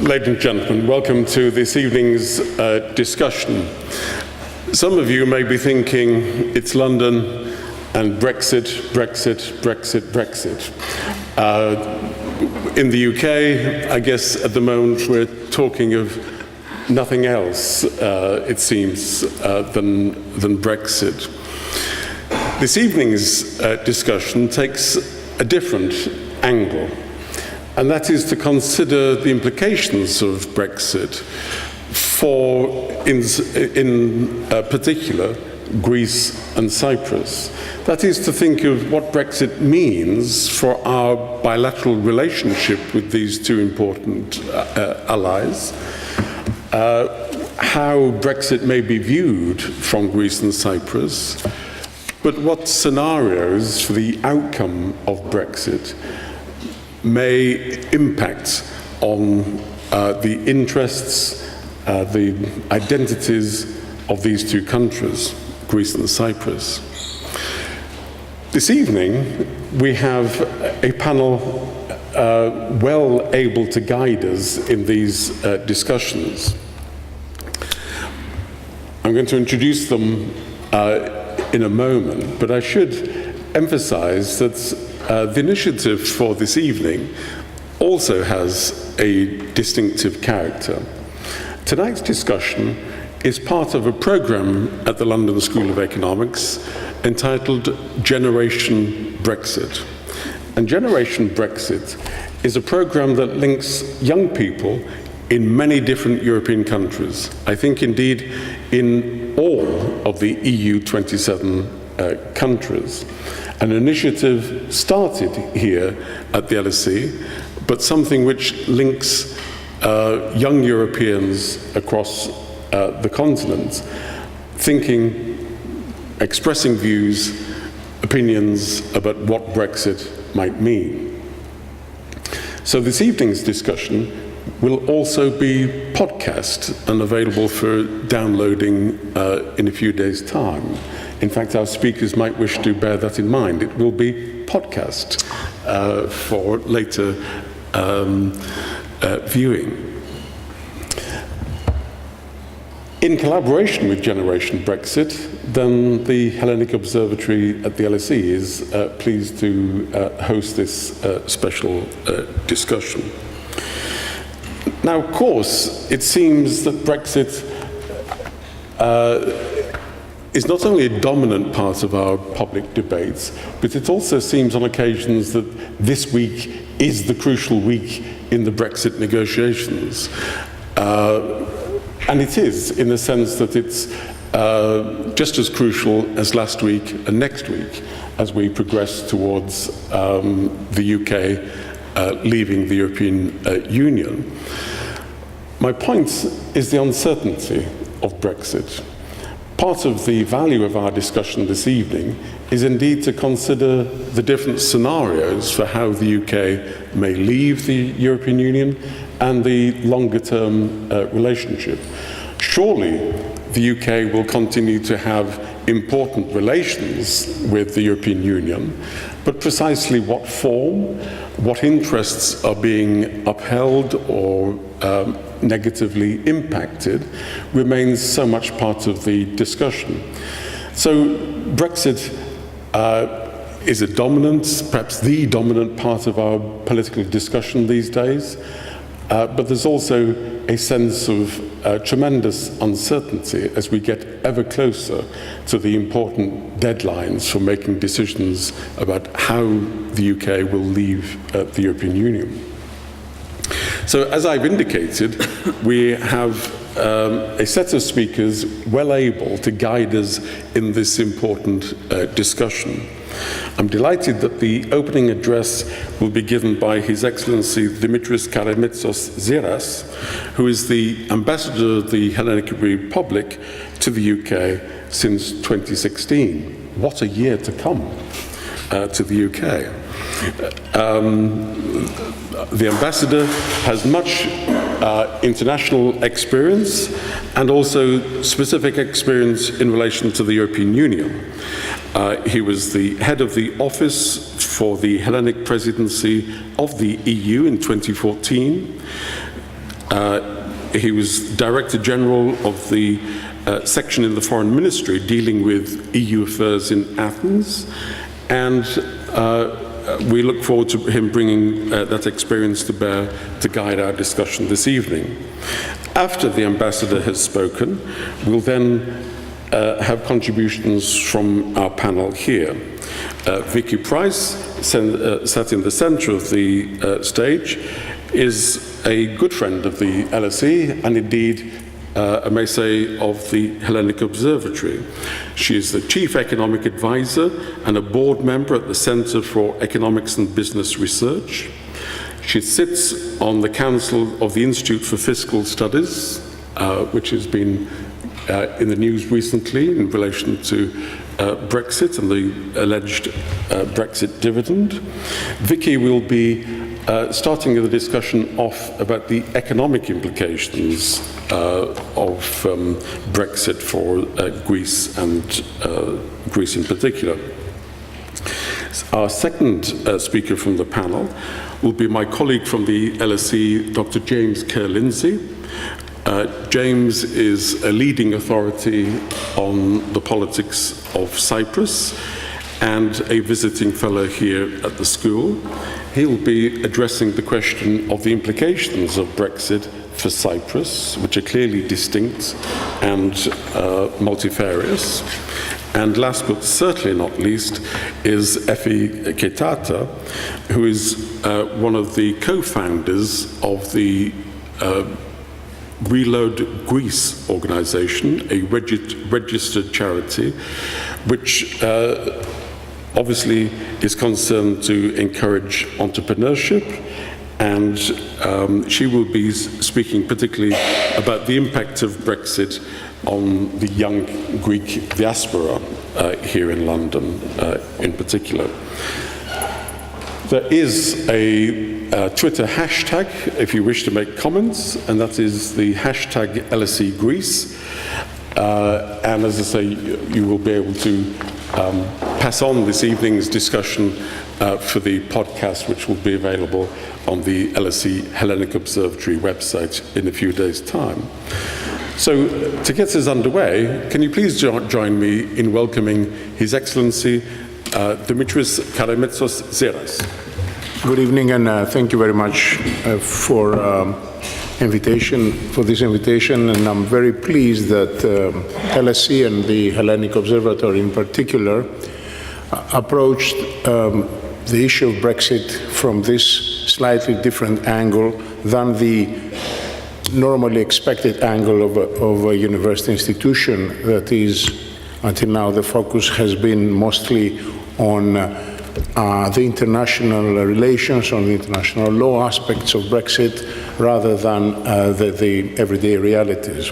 Ladies and gentlemen, welcome to this evening's discussion. Some of you may be thinking it's London and Brexit, Brexit, Brexit, Brexit. In the UK, I guess at the moment we're talking of nothing else, it seems, than Brexit. This evening's discussion takes a different angle, and that is to consider the implications of Brexit for, in particular, Greece and Cyprus. That is to think of what Brexit means for our bilateral relationship with these two important allies, how Brexit may be viewed from Greece and Cyprus, but what scenarios for the outcome of Brexit may impact on the interests, the identities of these two countries, Greece and Cyprus. This evening, we have a panel well able to guide us in these discussions. I'm going to introduce them in a moment, but I should emphasize that the initiative for this evening also has a distinctive character. Tonight's discussion is part of a program at the London School of Economics entitled Generation Brexit. And Generation Brexit is a program that links young people in many different European countries. I think indeed in all of the EU 27 countries. An initiative started here at the LSE, but something which links young Europeans across the continent, thinking, expressing views, opinions about what Brexit might mean. So this evening's discussion will also be podcast and available for downloading in a few days' time. In fact, our speakers might wish to bear that in mind. It will be podcast for later viewing. In collaboration with Generation Brexit, then the Hellenic Observatory at the LSE is pleased to host this special discussion. Now, of course, it seems that Brexit is not only a dominant part of our public debates, but it also seems on occasions that this week is the crucial week in the Brexit negotiations. And it is, in the sense that it's just as crucial as last week and next week as we progress towards the UK leaving the European Union. My point is the uncertainty of Brexit. Part of the value of our discussion this evening is indeed to consider the different scenarios for how the UK may leave the European Union and the longer-term relationship. Surely the UK will continue to have important relations with the European Union, but precisely what form, what interests are being upheld or negatively impacted remains so much part of the discussion. So Brexit is a dominant, perhaps the dominant part of our political discussion these days, but there's also a sense of tremendous uncertainty as we get ever closer to the important deadlines for making decisions about how the UK will leave the European Union. So, as I've indicated, we have a set of speakers well able to guide us in this important discussion. I'm delighted that the opening address will be given by His Excellency Dimitris Caramitsos-Tziras, who is the Ambassador of the Hellenic Republic to the UK since 2016. What a year to come to the UK. The Ambassador has much international experience and also specific experience in relation to the European Union. He was the head of the office for the Hellenic Presidency of the EU in 2014, He was Director General of the section in the Foreign Ministry dealing with EU affairs in Athens, and we look forward to him bringing that experience to bear to guide our discussion this evening. After the Ambassador has spoken, we'll then have contributions from our panel here. Vicky Price, sat in the center of the stage, is a good friend of the LSE and indeed, I may say, of the Hellenic Observatory. She is the Chief Economic Advisor and a board member at the Center for Economics and Business Research. She sits on the Council of the Institute for Fiscal Studies, which has been in the news recently in relation to Brexit and the alleged Brexit dividend. Vicky will be starting the discussion off about the economic implications of Brexit for Greece and Greece in particular. Our second speaker from the panel will be my colleague from the LSE, Dr. James Ker-Lindsay. James is a leading authority on the politics of Cyprus and a visiting fellow here at the school. He'll be addressing the question of the implications of Brexit for Cyprus, which are clearly distinct and multifarious. And last but certainly not least is Effie Kyrtata, who is one of the co-founders of the Reload Greece organization, a registered charity, which obviously is concerned to encourage entrepreneurship, and she will be speaking particularly about the impact of Brexit on the young Greek diaspora here in London in particular. There is a Twitter hashtag if you wish to make comments, and that is the hashtag LSE Greece. And as I say, you will be able to pass on this evening's discussion for the podcast, which will be available on the LSE Hellenic Observatory website in a few days' time. So, to get us underway, can you please join me in welcoming His Excellency Dimitris Caramitsos-Tziras. Good evening, and thank you very much for this invitation. And I'm very pleased that LSE and the Hellenic Observatory in particular approached the issue of Brexit from this slightly different angle than the normally expected angle of a university institution that is, until now, the focus has been mostly on the international relations, on the international law aspects of Brexit, rather than the everyday realities.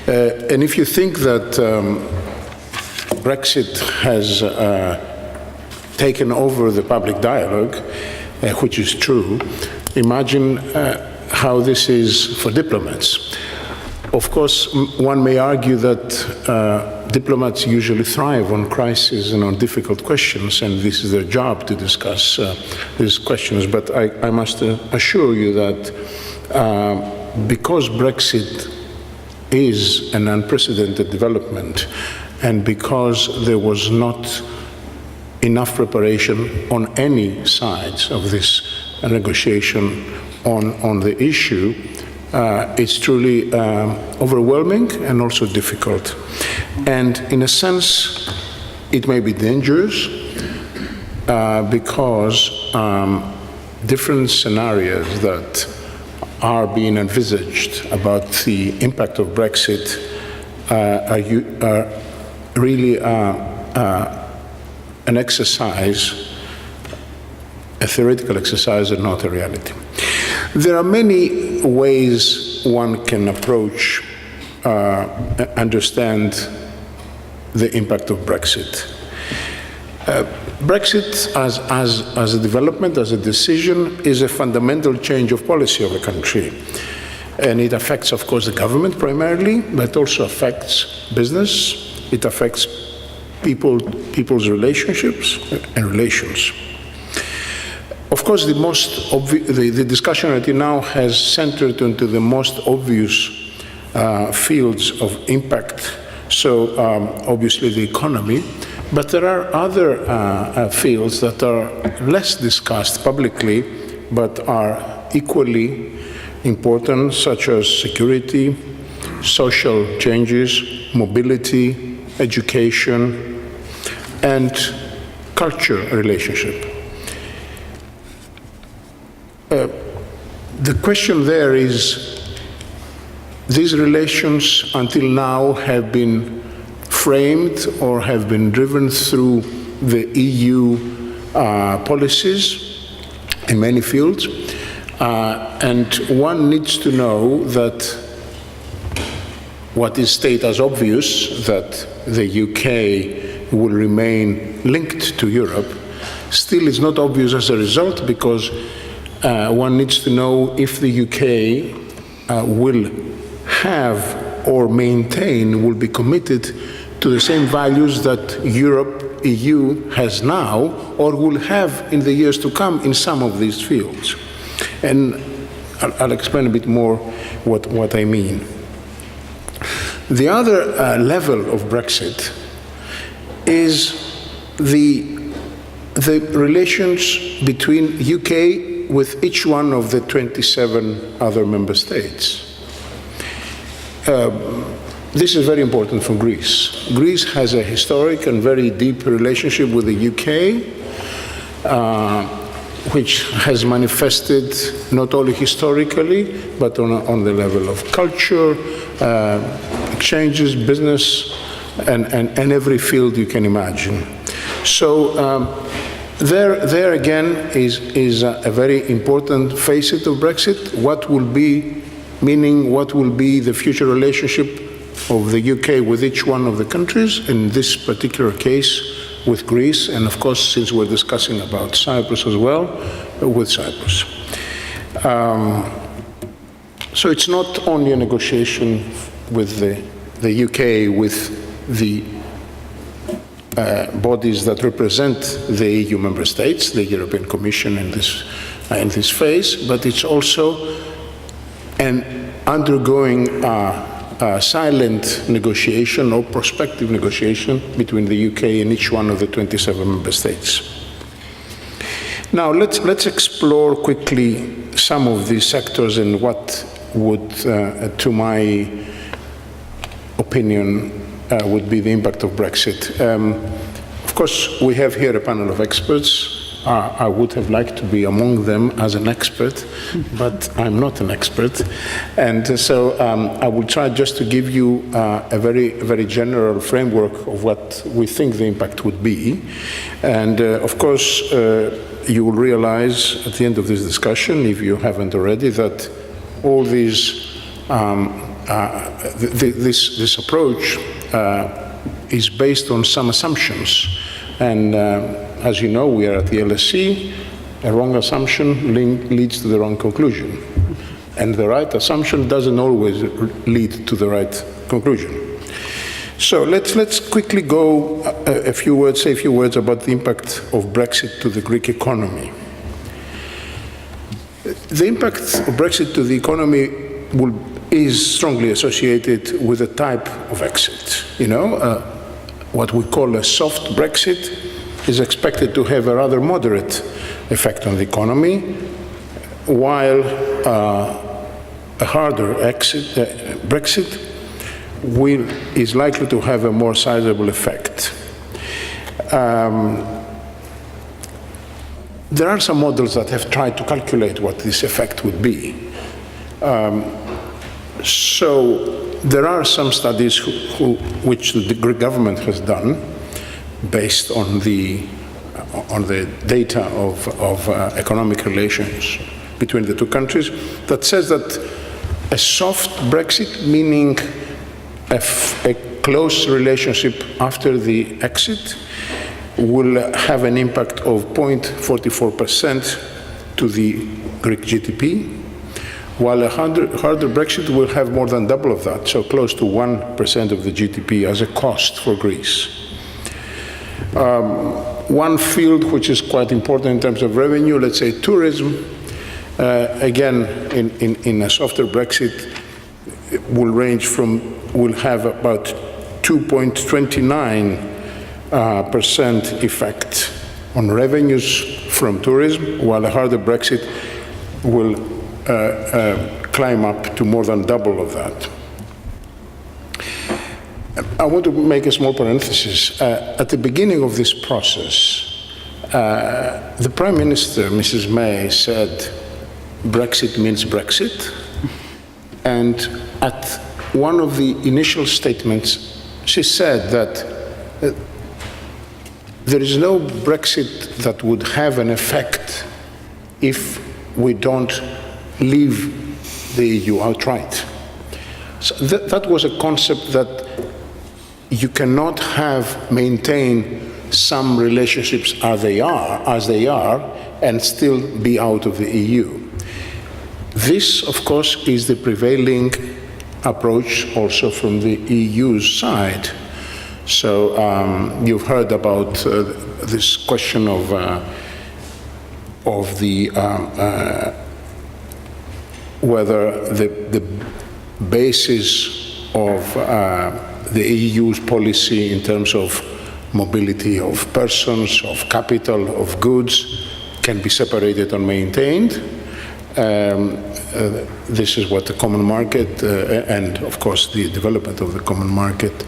And if you think that Brexit has taken over the public dialogue, which is true, imagine how this is for diplomats. Of course, one may argue that diplomats usually thrive on crises and on difficult questions, and this is their job to discuss these questions. But I must assure you that because Brexit is an unprecedented development, and because there was not enough preparation on any sides of this negotiation on the issue, it's truly overwhelming and also difficult. And in a sense, it may be dangerous because different scenarios that are being envisaged about the impact of Brexit are really an exercise, a theoretical exercise and not a reality. There are many ways one can approach, understand the impact of Brexit. Brexit as a development, as a decision, is a fundamental change of policy of a country. And it affects, of course, the government primarily, but also affects business. It affects people's relationships and relations. Of course, the discussion until now has centered into the most obvious fields of impact, so obviously the economy, but there are other fields that are less discussed publicly, but are equally important, such as security, social changes, mobility, education, and culture relationship. The question there is, these relations until now have been framed or have been driven through the EU policies in many fields, and one needs to know that what is stated as obvious, that the UK will remain linked to Europe, still is not obvious as a result, because one needs to know if the UK will have or maintain, will be committed to the same values that Europe, EU has now, or will have in the years to come in some of these fields. And I'll explain a bit more what I mean. The other level of Brexit is the relations between UK with each one of the 27 other member states. This is very important for Greece. Greece has a historic and very deep relationship with the UK, which has manifested not only historically, but on the level of culture, exchanges, business, and every field you can imagine. So there again is a very important facet of Brexit. What will be the future relationship of the UK with each one of the countries, in this particular case with Greece, and of course, since we're discussing about Cyprus as well, with Cyprus. So it's not only a negotiation with the UK, with the bodies that represent the EU member states, the European Commission in this phase, but it's also an undergoing silent negotiation or prospective negotiation between the UK and each one of the 27 member states. Now let's explore quickly some of these sectors and what would, to my opinion, would be the impact of Brexit. Of course, we have here a panel of experts. I would have liked to be among them as an expert, but I'm not an expert. And so I will try just to give you a very general framework of what we think the impact would be. And of course, you will realize at the end of this discussion, if you haven't already, that all these, this approach is based on some assumptions. And as you know, we are at the LSE. A wrong assumption leads to the wrong conclusion. And the right assumption doesn't always lead to the right conclusion. So let's quickly go say a few words about the impact of Brexit to the Greek economy. The impact of Brexit to the economy is strongly associated with the type of exit. What we call a soft Brexit is expected to have a rather moderate effect on the economy, while a harder Brexit is likely to have a more sizable effect. There are some models that have tried to calculate what this effect would be. So there are some studies which the Greek government has done based on the data of economic relations between the two countries that says that a soft Brexit, meaning a close relationship after the exit, will have an impact of 0.44% to the Greek GDP, while a harder Brexit will have more than double of that, so close to 1% of the GDP as a cost for Greece. one field which is quite important in terms of revenue, let's say tourism, again, in a softer Brexit, will have about 2.29% effect on revenues from tourism, while a harder Brexit will climb up to more than double of that. I want to make a small parenthesis. At the beginning of this process, the Prime Minister, Mrs. May, said Brexit means Brexit, and at one of the initial statements, she said that there is no Brexit that would have an effect if we don't leave the EU outright. So that was a concept that you cannot maintain some relationships as they are, and still be out of the EU. This, of course, is the prevailing approach also from the EU's side. So you've heard about this question of whether the basis of the EU's policy in terms of mobility of persons, of capital, of goods, can be separated and maintained. This is what the common market and, of course, the development of the common market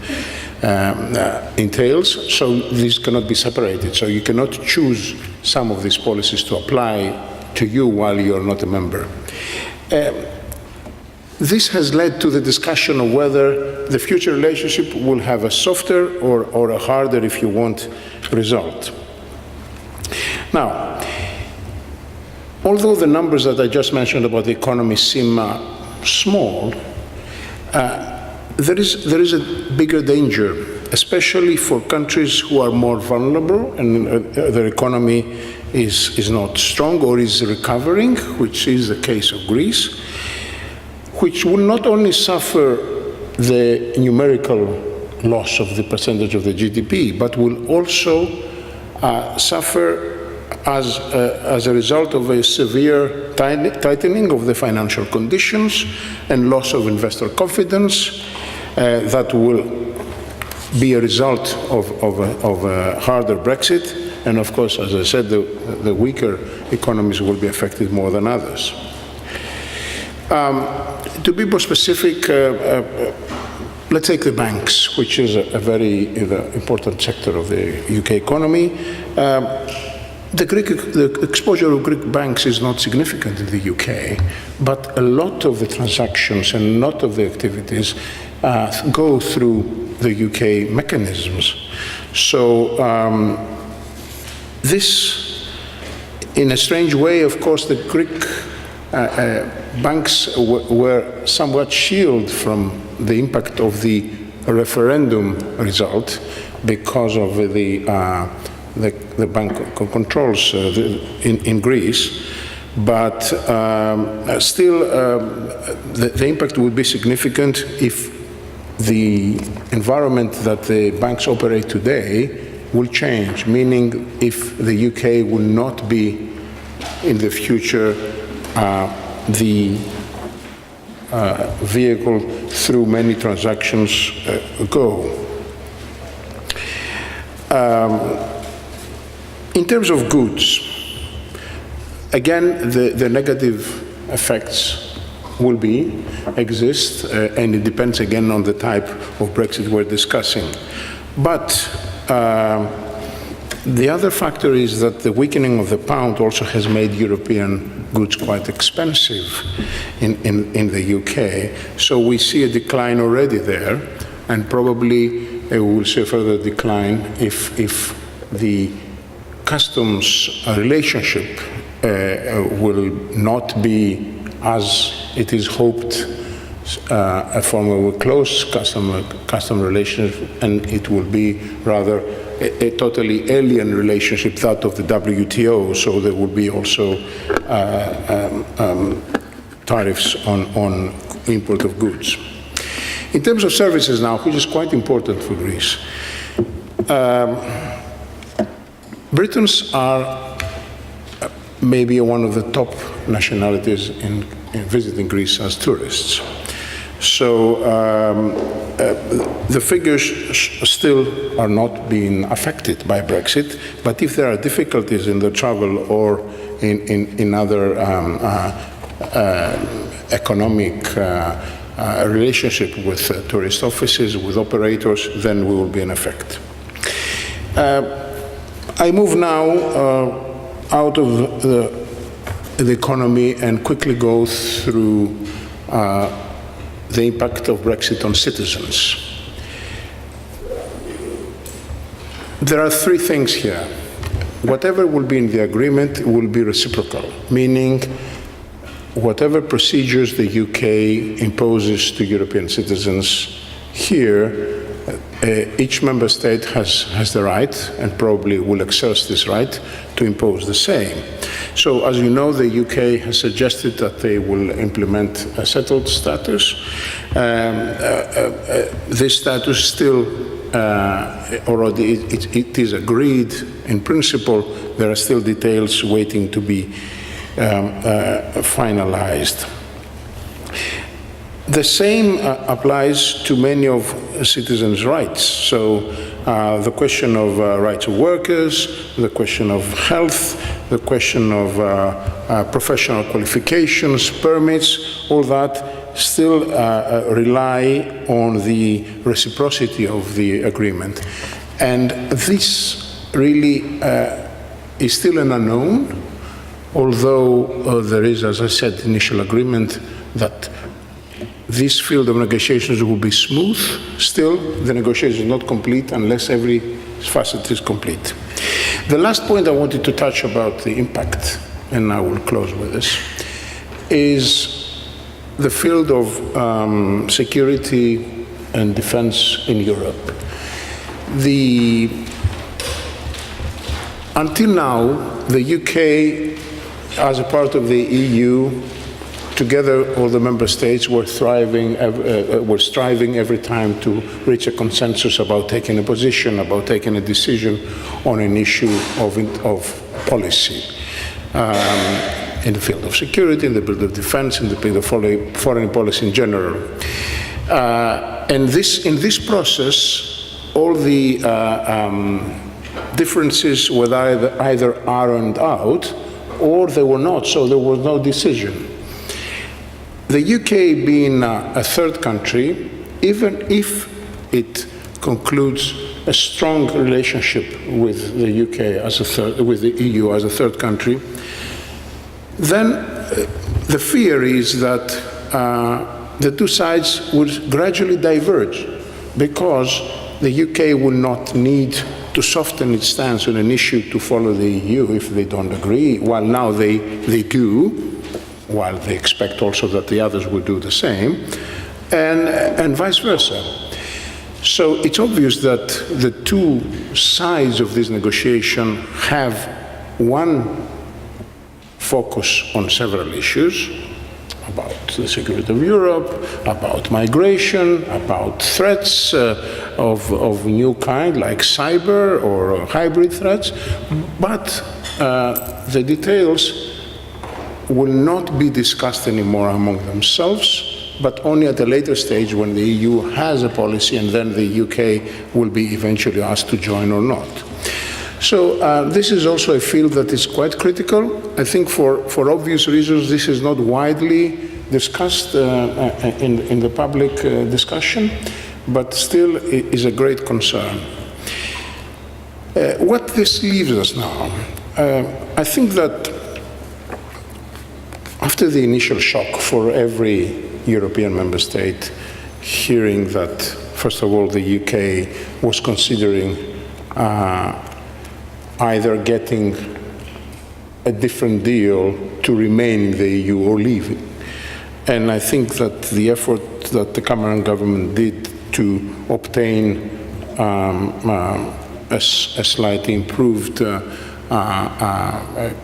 entails. So these cannot be separated. So you cannot choose some of these policies to apply to you while you're not a member. This has led to the discussion of whether the future relationship will have a softer or a harder, if you want, result. Now, although the numbers that I just mentioned about the economy seem small, there is a bigger danger, especially for countries who are more vulnerable and their economy is not strong or is recovering, which is the case of Greece, which will not only suffer the numerical loss of the percentage of the GDP, but will also suffer as a result of a severe tightening of the financial conditions and loss of investor confidence that will be a result of a harder Brexit. And of course, as I said, the weaker economies will be affected more than others. To be more specific, let's take the banks, which is a very important sector of the UK economy. The exposure of Greek banks is not significant in the UK, but a lot of the transactions and a lot of the activities go through the UK mechanisms. So this, in a strange way, of course, the Greek banks were somewhat shielded from the impact of the referendum result because of the bank controls in Greece, but still the impact would be significant if the environment that the banks operate today will change, meaning if the UK will not be in the future the vehicle through many transactions go. In terms of goods, again, the negative effects will exist, and it depends again on the type of Brexit we're discussing. But the other factor is that the weakening of the pound also has made European goods quite expensive in the UK. So we see a decline already there, and probably we will see a further decline if the customs relationship will not be, as it is hoped, a form of a close custom relationship, and it will be rather a totally alien relationship, that of the WTO. So there will be also tariffs on import of goods. In terms of services now, which is quite important for Greece, Britons are maybe one of the top nationalities in visiting Greece as tourists. So the figures still are not being affected by Brexit, but if there are difficulties in the travel or in other economic relationship with tourist offices, with operators, then we will be in effect. I move now out of the economy and quickly go through the impact of Brexit on citizens. There are three things here. Whatever will be in the agreement will be reciprocal, meaning whatever procedures the UK imposes to European citizens here, each member state has the right, and probably will exercise this right, to impose the same. So, as you know, the UK has suggested that they will implement a settled status. This status still, already it is agreed in principle. There are still details waiting to be finalized. The same applies to many of citizens' rights. So the question of rights of workers, the question of health, the question of professional qualifications, permits, all that still rely on the reciprocity of the agreement. And this really is still an unknown, although there is, as I said, initial agreement that this field of negotiations will be smooth. Still, the negotiation is not complete unless every facet is complete. The last point I wanted to touch about the impact, and I will close with this, is the field of security and defense in Europe. Until now, the UK, as a part of the EU, together, all the member states were striving every time to reach a consensus about taking a position, about taking a decision on an issue of policy in the field of security, in the field of defense, in the field of foreign policy in general. And in this process, all the differences were either ironed out or they were not, so there was no decision. The UK being a third country, even if it concludes a strong relationship with the UK with the EU as a third country, then the fear is that the two sides would gradually diverge, because the UK will not need to soften its stance on an issue to follow the EU if they don't agree, while now they do, while they expect also that the others will do the same, and vice versa. So it's obvious that the two sides of this negotiation have one focus on several issues, about the security of Europe, about migration, about threats of new kind, like cyber or hybrid threats, but the details will not be discussed anymore among themselves, but only at a later stage when the EU has a policy, and then the UK will be eventually asked to join or not. So this is also a field that is quite critical. I think for obvious reasons this is not widely discussed in the public discussion, but still it is a great concern. What this leaves us now, I think that after the initial shock for every European member state, hearing that, first of all, the UK was considering either getting a different deal to remain in the EU or leaving. And I think that the effort that the Cameron government did to obtain a slightly improved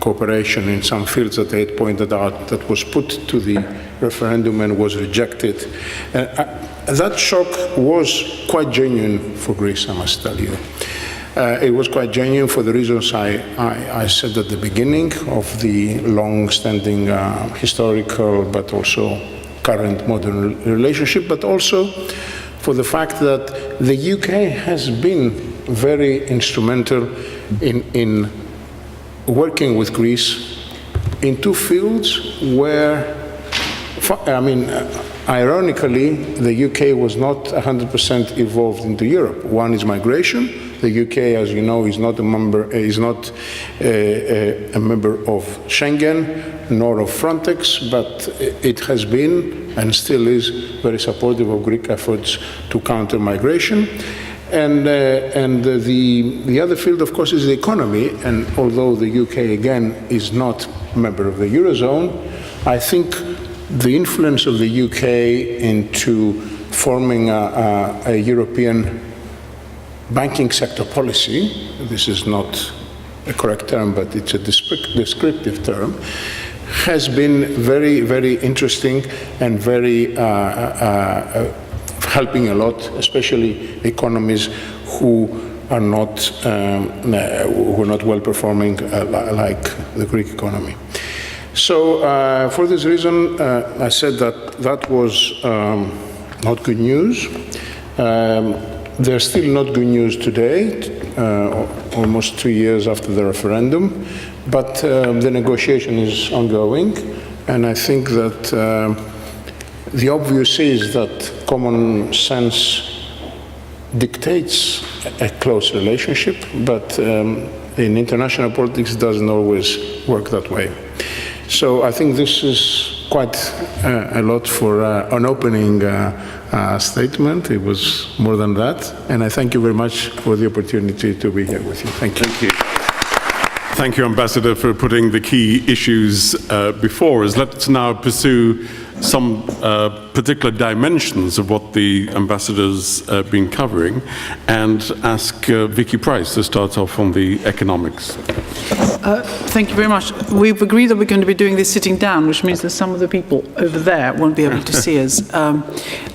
cooperation in some fields that they had pointed out that was put to the referendum and was rejected. That shock was quite genuine for Greece, I must tell you. It was quite genuine for the reasons I said at the beginning of the long-standing historical but also current modern relationship, but also for the fact that the UK has been very instrumental in working with Greece in two fields where, ironically, the UK was not 100% involved into Europe. One is migration. The UK, as you know, is not a member of Schengen nor of Frontex, but it has been and still is very supportive of Greek efforts to counter migration. And the other field, of course, is the economy. And although the UK, again, is not a member of the Eurozone, I think the influence of the UK into forming a European banking sector policy, this is not a correct term, but it's a descriptive term, has been very, very interesting and very helping a lot, especially economies who are not well performing like the Greek economy. So for this reason, I said that was not good news. They're still not good news today, almost 2 years after the referendum, but the negotiation is ongoing, and I think that the obvious is that common sense dictates a close relationship, but in international politics it doesn't always work that way. So I think this is quite a lot for an opening statement. It was more than that. And I thank you very much for the opportunity to be here with you. Thank you. Thank you. Thank you, Ambassador, for putting the key issues before us. Let's now pursue some particular dimensions of what the Ambassador's been covering and ask Vicky Pryce to start off on the economics. Thank you very much. We've agreed that we're going to be doing this sitting down, which means that some of the people over there won't be able to see us.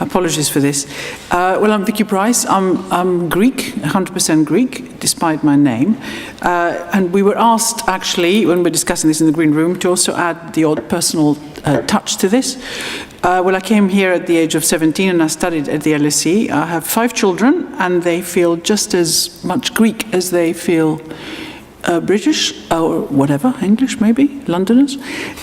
Apologies for this. Well, I'm Vicky Pryce. I'm Greek, 100% Greek, despite my name. And we were asked, actually, when we're discussing this in the Green Room, to also add the odd personal touch to this. Well, I came here at the age of 17 and I studied at the LSE. I have 5 children and they feel just as much Greek as they feel British or whatever, English maybe, Londoners.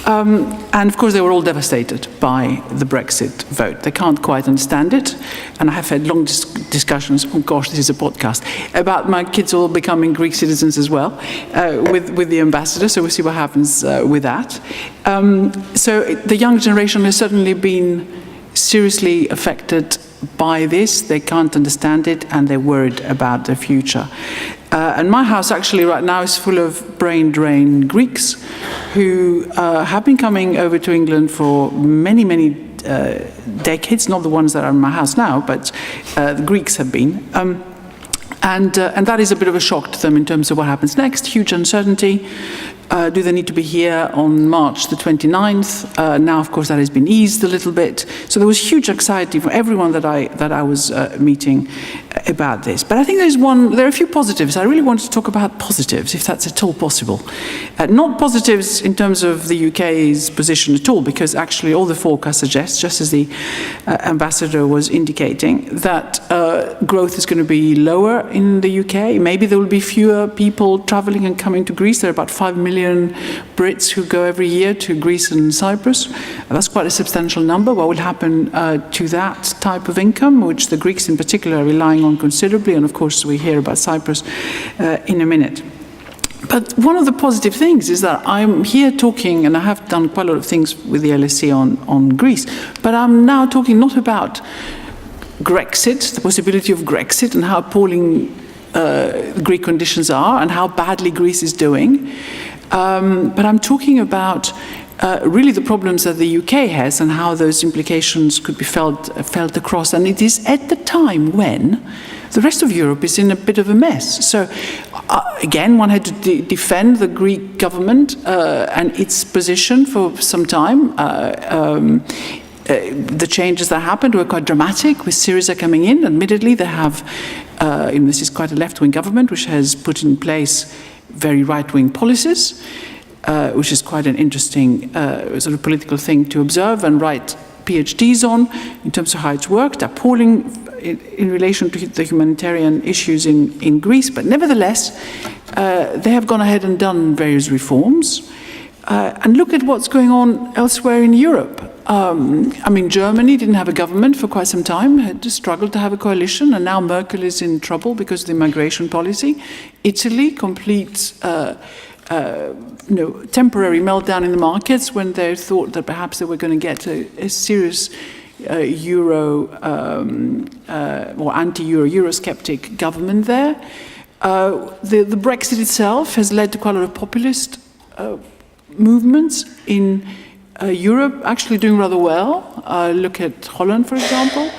And of course they were all devastated by the Brexit vote. They can't quite understand it. And I have had long discussions, oh gosh, this is a podcast, about my kids all becoming Greek citizens as well with the ambassador. So we'll see what happens with that. So the young generation has certainly been seriously affected by this. They can't understand it and they're worried about their future. And my house actually right now is full of brain drain Greeks who have been coming over to England for many, many decades, not the ones that are in my house now, but the Greeks have been. And that is a bit of a shock to them in terms of what happens next, huge uncertainty. Do they need to be here on March the 29th? Now, of course, that has been eased a little bit. So there was huge anxiety from everyone that I was meeting about this. But I think there are a few positives. I really want to talk about positives, if that's at all possible. Not positives in terms of the UK's position at all, because actually all the forecasts suggest, just as the ambassador was indicating, that growth is going to be lower in the UK. Maybe there will be fewer people travelling and coming to Greece. There are about 5 million Brits who go every year to Greece and Cyprus. That's quite a substantial number. What will happen to that type of income, which the Greeks in particular are relying on considerably, and of course we hear about Cyprus in a minute. But one of the positive things is that I'm here talking, and I have done quite a lot of things with the LSE on Greece, but I'm now talking not about Grexit, the possibility of Grexit and how appalling Greek conditions are and how badly Greece is doing. But I'm talking about really the problems that the UK has and how those implications could be felt across. And it is at the time when the rest of Europe is in a bit of a mess. So again, one had to defend the Greek government and its position for some time. the changes that happened were quite dramatic, with Syriza coming in. Admittedly, they have, this is quite a left-wing government, which has put in place very right-wing policies, which is quite an interesting sort of political thing to observe and write PhDs on, in terms of how it's worked, appalling in relation to the humanitarian issues in Greece. But nevertheless, they have gone ahead and done various reforms. And look at what's going on elsewhere in Europe. I mean, Germany didn't have a government for quite some time, had struggled to have a coalition, and now Merkel is in trouble because of the immigration policy. Italy, complete temporary meltdown in the markets when they thought that perhaps they were going to get a serious Euro or anti-Euro, Eurosceptic government there. The Brexit itself has led to quite a lot of populist movements in Europe, actually doing rather well. Look at Holland, for example.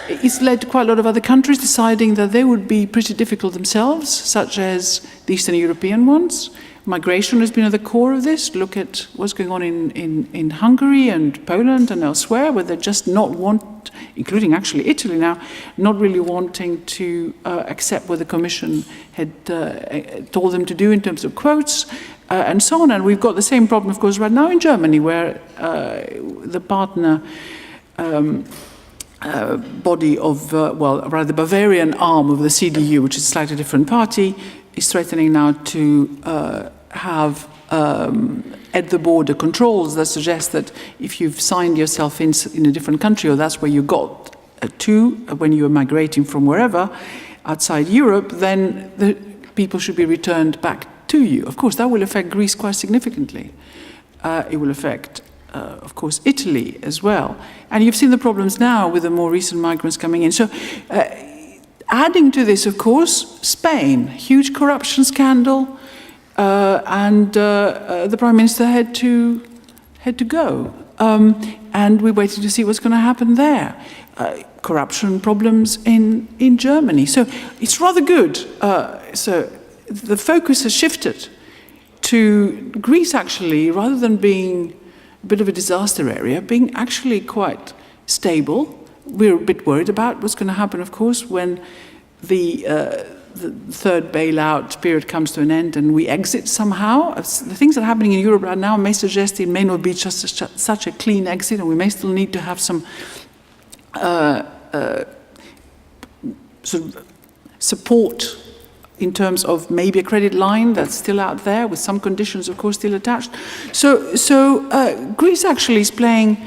It's led to quite a lot of other countries deciding that they would be pretty difficult themselves, such as the Eastern European ones. Migration has been at the core of this. Look at what's going on in Hungary and Poland and elsewhere, where they just not want, including actually Italy now, not really wanting to accept what the Commission had told them to do in terms of quotas, and so on. And we've got the same problem, of course, right now in Germany, where the partner body of, rather the Bavarian arm of the CDU, which is a slightly different party, is threatening now to have at the border controls that suggest that if you've signed yourself in a different country, or that's where you got to when you were migrating from wherever outside Europe, then the people should be returned back to you. Of course, that will affect Greece quite significantly. It will affect, of course, Italy as well. And you've seen the problems now with the more recent migrants coming in. So adding to this, of course, Spain, huge corruption scandal, and the Prime Minister had to go. And we're waiting to see what's going to happen there. Corruption problems in Germany. So it's rather good. So the focus has shifted to Greece, actually, rather than being a bit of a disaster area, being actually quite stable. We're a bit worried about what's going to happen, of course, when the third bailout period comes to an end and we exit somehow. The things that are happening in Europe right now may suggest it may not be just such a clean exit, and we may still need to have some sort of support in terms of maybe a credit line that's still out there with some conditions, of course, still attached. So Greece actually is playing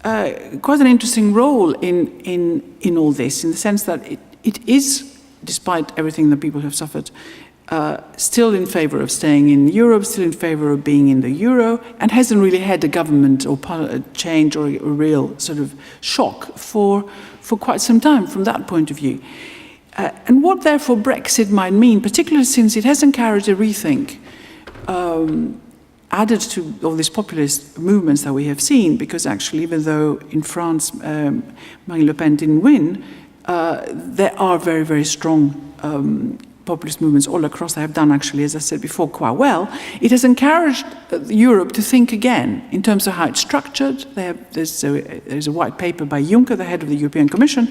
quite an interesting role in all this, in the sense that it is, despite everything that people have suffered, still in favor of staying in Europe, still in favor of being in the euro, and hasn't really had a government or a change or a real sort of shock for quite some time from that point of view. And what therefore Brexit might mean, particularly since it has encouraged a rethink, added to all these populist movements that we have seen, because actually, even though in France Marine Le Pen didn't win, there are very, very strong populist movements all across. They have done, actually, as I said before, quite well. It has encouraged Europe to think again in terms of how it's structured. There's a white paper by Juncker, the head of the European Commission.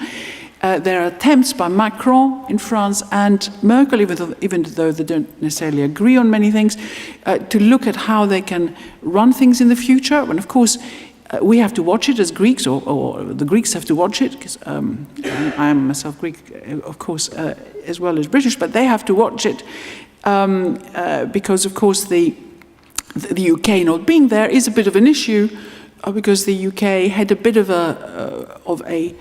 There are attempts by Macron in France and Merkel, even though they don't necessarily agree on many things, to look at how they can run things in the future. And of course, we have to watch it as Greeks, or the Greeks have to watch it, because I am myself Greek, of course, as well as British, but they have to watch it because, of course, the UK not being there is a bit of an issue, because the UK had a bit of a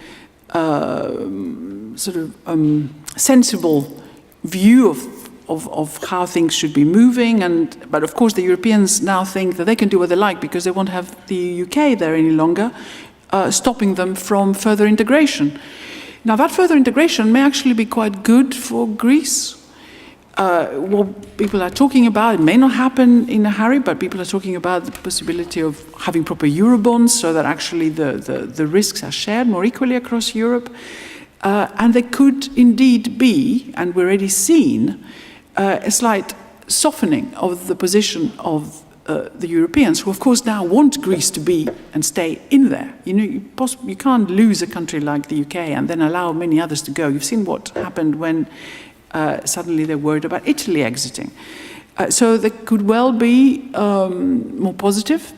sort of sensible view of how things should be moving, but of course the Europeans now think that they can do what they like because they won't have the UK there any longer, stopping them from further integration. Now that further integration may actually be quite good for Greece. What people are talking about, it may not happen in a hurry, but people are talking about the possibility of having proper Eurobonds so that actually the risks are shared more equally across Europe. And there could indeed be, and we're already seen, a slight softening of the position of the Europeans, who of course now want Greece to be and stay in there. You can't lose a country like the UK and then allow many others to go. You've seen what happened when suddenly they're worried about Italy exiting. So there could well be more positive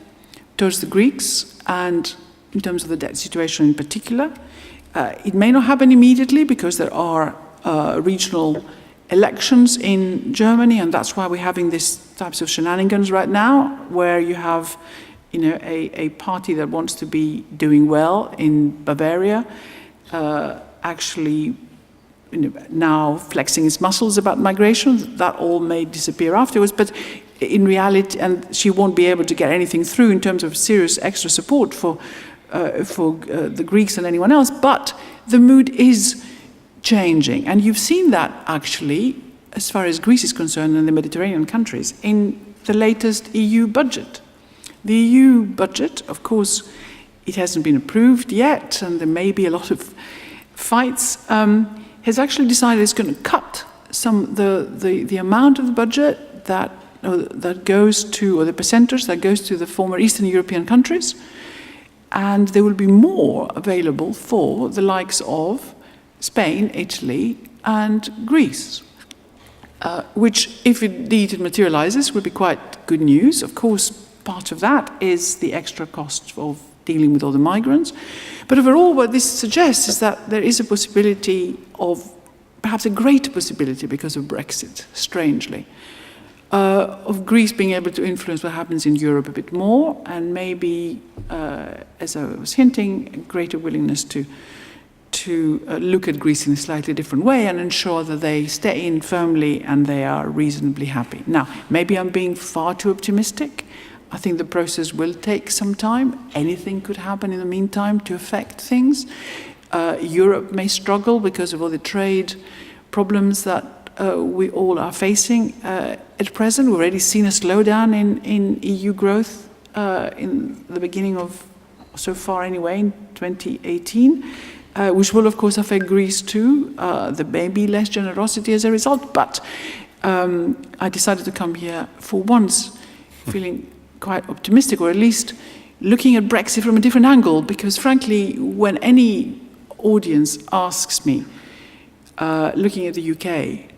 towards the Greeks, and in terms of the debt situation in particular. It may not happen immediately because there are regional elections in Germany, and that's why we're having these types of shenanigans right now, where you have, a party that wants to be doing well in Bavaria, actually, now flexing its muscles about migration. That all may disappear afterwards, but in reality, and she won't be able to get anything through in terms of serious extra support for the Greeks and anyone else. But the mood is changing, and you've seen that actually, as far as Greece is concerned, and the Mediterranean countries, in the latest EU budget. The EU budget, of course, it hasn't been approved yet, and there may be a lot of fights. Has actually decided it's going to cut the amount of the budget that goes to, or the percentage that goes to the former Eastern European countries, and there will be more available for the likes of Spain, Italy, and Greece, which, if indeed it materializes, will be quite good news. Of course, part of that is the extra cost of dealing with all the migrants. But overall, what this suggests is that there is a possibility of, perhaps a greater possibility because of Brexit, strangely, of Greece being able to influence what happens in Europe a bit more, and maybe, as I was hinting, a greater willingness to look at Greece in a slightly different way and ensure that they stay in firmly and they are reasonably happy. Now, maybe I'm being far too optimistic. I think the process will take some time. Anything could happen in the meantime to affect things. Europe may struggle because of all the trade problems that we all are facing at present. We've already seen a slowdown in EU growth in the beginning of, so far anyway, in 2018, which will of course affect Greece too. There may be less generosity as a result, but I decided to come here for once feeling quite optimistic, or at least looking at Brexit from a different angle, because frankly, when any audience asks me, looking at the UK,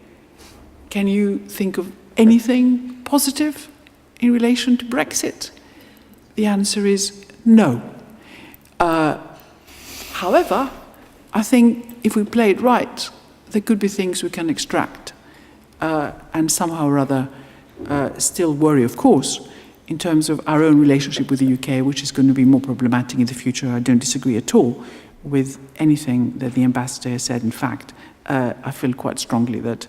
can you think of anything positive in relation to Brexit? The answer is no. However, I think if we play it right, there could be things we can extract and somehow or other still worry, of course, in terms of our own relationship with the UK, which is going to be more problematic in the future. I don't disagree at all with anything that the ambassador has said. In fact, I feel quite strongly that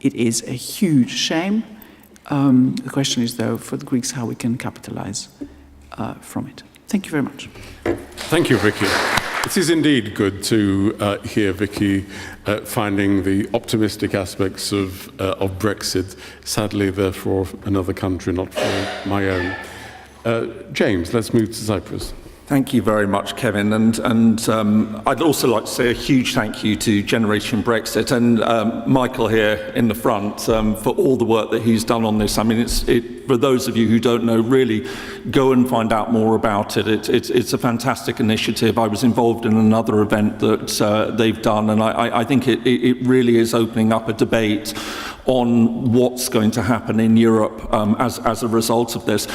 it is a huge shame. The question is, though, for the Greeks, how we can capitalize from it. Thank you very much. Thank you, Vicky. It is indeed good to hear Vicky finding the optimistic aspects of Brexit. Sadly, therefore, another country, not for my own. James, let's move to Cyprus. Thank you very much, Kevin. And I'd also like to say a huge thank you to Generation Brexit and Michael here in the front for all the work that he's done on this. I mean, for those of you who don't know, really go and find out more about it. It's a fantastic initiative. I was involved in another event that they've done, and I think it really is opening up a debate on what's going to happen in Europe as a result of this.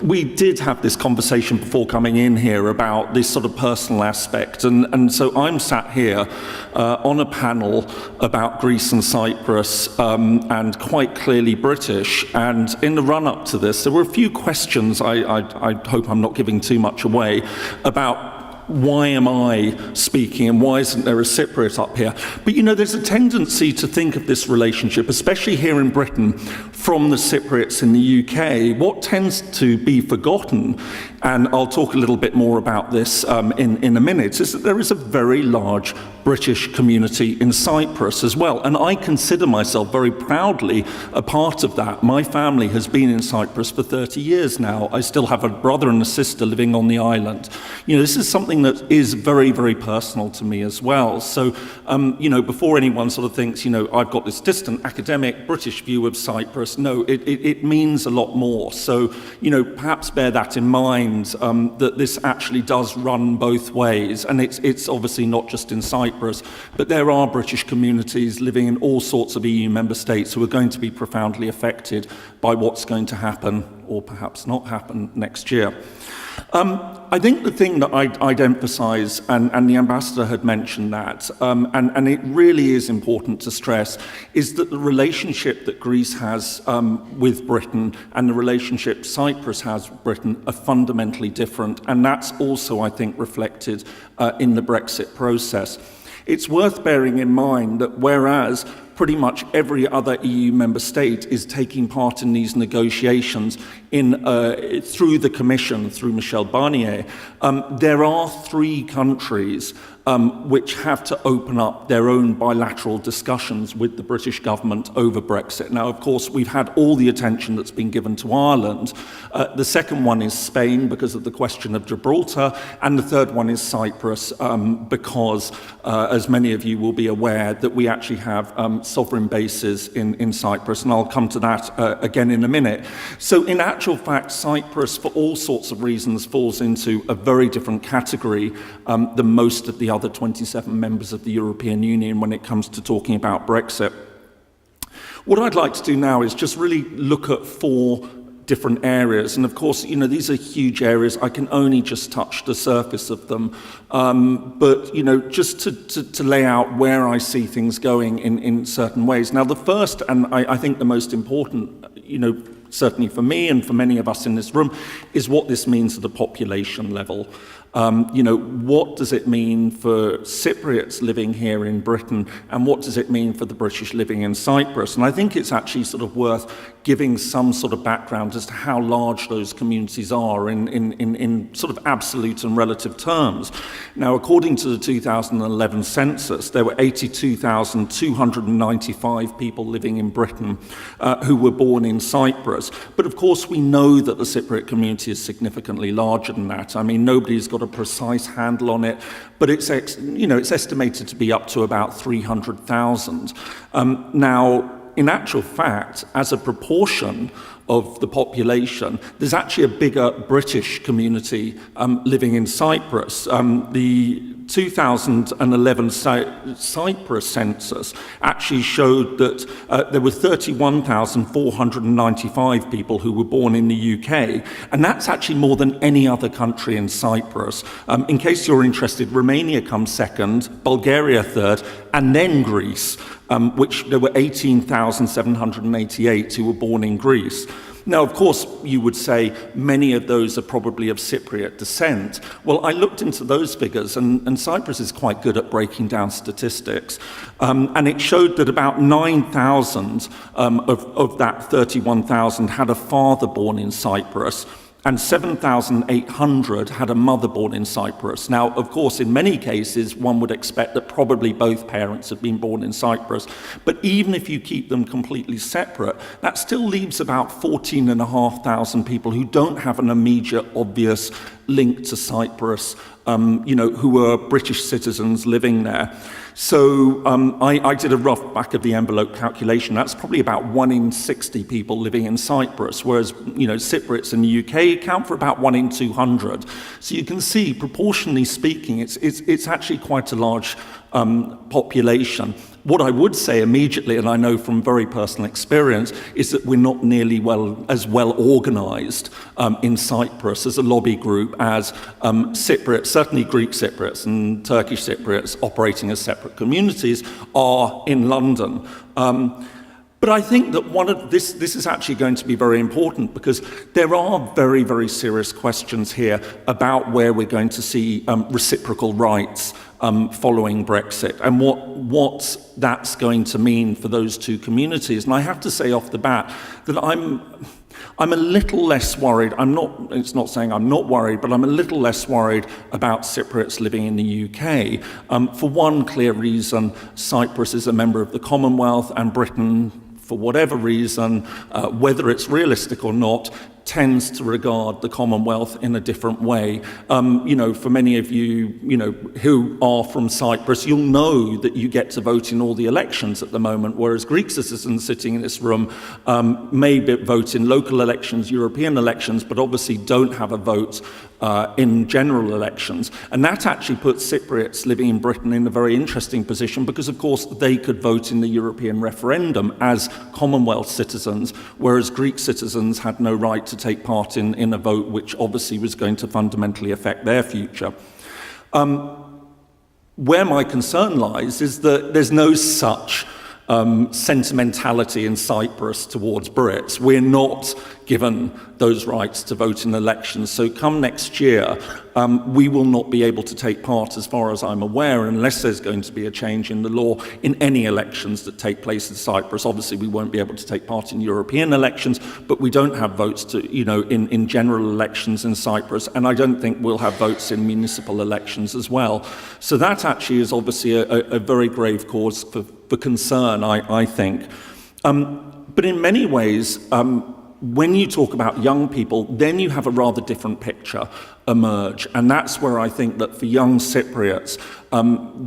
We did have this conversation before coming in here about this sort of personal aspect, and so I'm sat here on a panel about Greece and Cyprus, and quite clearly British, and in the run-up to this there were a few questions, I hope I'm not giving too much away, about why am I speaking and why isn't there a Cypriot up here? But there's a tendency to think of this relationship, especially here in Britain, from the Cypriots in the UK. What tends to be forgotten and I'll talk a little bit more about this in a minute, is that there is a very large British community in Cyprus as well, and I consider myself very proudly a part of that. My family has been in Cyprus for 30 years now. I still have a brother and a sister living on the island. This is something that is very, very personal to me as well. So, before anyone sort of thinks, I've got this distant academic British view of Cyprus, no, it means a lot more. So, perhaps bear that in mind, that this actually does run both ways, and it's obviously not just in Cyprus, but there are British communities living in all sorts of EU member states who are going to be profoundly affected by what's going to happen, or perhaps not happen, next year. I think the thing that I'd emphasise, and the ambassador had mentioned that, and it really is important to stress, is that the relationship that Greece has with Britain and the relationship Cyprus has with Britain are fundamentally different, and that's also, I think, reflected in the Brexit process. It's worth bearing in mind that whereas pretty much every other EU member state is taking part in these negotiations through the Commission, through Michel Barnier, there are 3 countries which have to open up their own bilateral discussions with the British government over Brexit. Now, of course, we've had all the attention that's been given to Ireland. The second one is Spain because of the question of Gibraltar, and the third one is Cyprus because, as many of you will be aware, that we actually have sovereign bases in Cyprus, and I'll come to that again in a minute. So in actual fact, Cyprus, for all sorts of reasons, falls into a very different category than most of the other 27 members of the European Union when it comes to talking about Brexit. What I'd like to do now is just really look at 4 different areas, and of course, these are huge areas. I can only just touch the surface of them, but just to lay out where I see things going in certain ways. Now, the first, and I think the most important, certainly for me and for many of us in this room, is what this means at a population level. What does it mean for Cypriots living here in Britain, and what does it mean for the British living in Cyprus? And I think it's actually sort of worth giving some sort of background as to how large those communities are in sort of absolute and relative terms. Now, according to the 2011 census, there were 82,295 people living in Britain who were born in Cyprus. But of course, we know that the Cypriot community is significantly larger than that. I mean, nobody's got a precise handle on it, but it's estimated to be up to about 300,000. Now, in actual fact, as a proportion of the population, there's actually a bigger British community living in Cyprus. The 2011 Cyprus census actually showed that there were 31,495 people who were born in the UK, and that's actually more than any other country in Cyprus. In case you're interested, Romania comes second, Bulgaria third, and then Greece, which there were 18,788 who were born in Greece. Now, of course, you would say many of those are probably of Cypriot descent. Well, I looked into those figures, and Cyprus is quite good at breaking down statistics. And it showed that about 9,000 of that 31,000 had a father born in Cyprus, and 7,800 had a mother born in Cyprus. Now, of course, in many cases, one would expect that probably both parents had been born in Cyprus. But even if you keep them completely separate, that still leaves about 14,500 people who don't have an immediate, obvious link to Cyprus, who are British citizens living there. So I did a rough back-of-the-envelope calculation. That's probably about 1 in 60 people living in Cyprus, whereas Cypriots in the UK account for about 1 in 200. So you can see, proportionally speaking, it's actually quite a large population. What I would say immediately, and I know from very personal experience, is that we're not nearly as well organised in Cyprus as a lobby group as Cypriots, certainly Greek Cypriots and Turkish Cypriots operating as separate communities are in London. But I think that this is actually going to be very important, because there are very, very serious questions here about where we're going to see reciprocal rights following Brexit, and what that's going to mean for those two communities. And I have to say off the bat that I'm a little less worried. It's not saying I'm not worried, but I'm a little less worried about Cypriots living in the UK. For one clear reason, Cyprus is a member of the Commonwealth, and Britain, for whatever reason, whether it's realistic or not, tends to regard the Commonwealth in a different way. For many of you, who are from Cyprus, you'll know that you get to vote in all the elections at the moment, whereas Greek citizens sitting in this room may vote in local elections, European elections, but obviously don't have a vote in general elections. And that actually puts Cypriots living in Britain in a very interesting position because, of course, they could vote in the European referendum as Commonwealth citizens, whereas Greek citizens had no right to take part in a vote which obviously was going to fundamentally affect their future. Where my concern lies is that there's no such sentimentality in Cyprus towards Brits. We're not given those rights to vote in elections. So come next year, we will not be able to take part, as far as I'm aware, unless there's going to be a change in the law in any elections that take place in Cyprus. Obviously, we won't be able to take part in European elections, but we don't have votes to, in general elections in Cyprus, and I don't think we'll have votes in municipal elections as well. So that actually is obviously a very grave cause for concern, I think. But in many ways, when you talk about young people, then you have a rather different picture emerge. And that's where I think that for young Cypriots,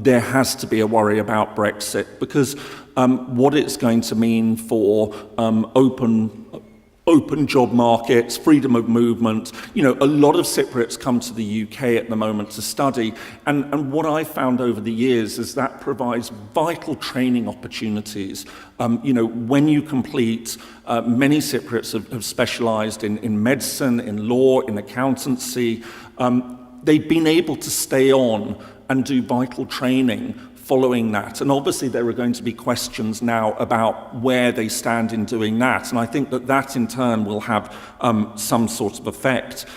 there has to be a worry about Brexit, because what it's going to mean for open job markets, freedom of movement. A lot of Cypriots come to the UK at the moment to study, and what I've found over the years is that provides vital training opportunities. When you complete, many Cypriots have specialised in medicine, in law, in accountancy. They've been able to stay on and do vital training following that. And obviously there are going to be questions now about where they stand in doing that. And I think that in turn will have some sort of effect.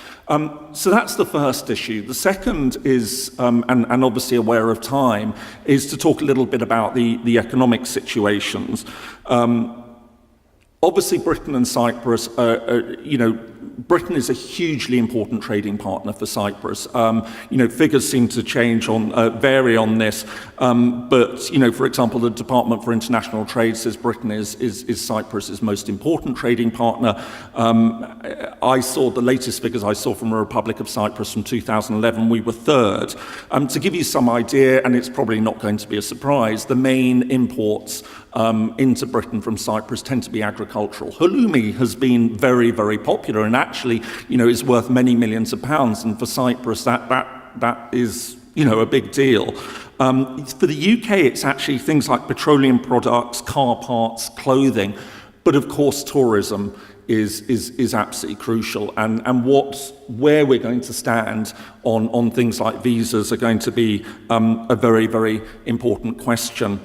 So that's the first issue. The second is, and obviously aware of time, is to talk a little bit about the economic situations. Obviously Britain and Cyprus, Britain is a hugely important trading partner for Cyprus. Figures seem to vary on this, but for example, the Department for International Trade says Britain is Cyprus's most important trading partner. I saw the latest figures I saw from the Republic of Cyprus from 2011. We were third. To give you some idea, and it's probably not going to be a surprise, the main imports into Britain from Cyprus tend to be agricultural. Halloumi has been very, very popular and actually, is worth many millions of pounds. And for Cyprus, that is, a big deal. For the UK, it's actually things like petroleum products, car parts, clothing. But of course, tourism is absolutely crucial. And where we're going to stand on things like visas are going to be a very, very important question.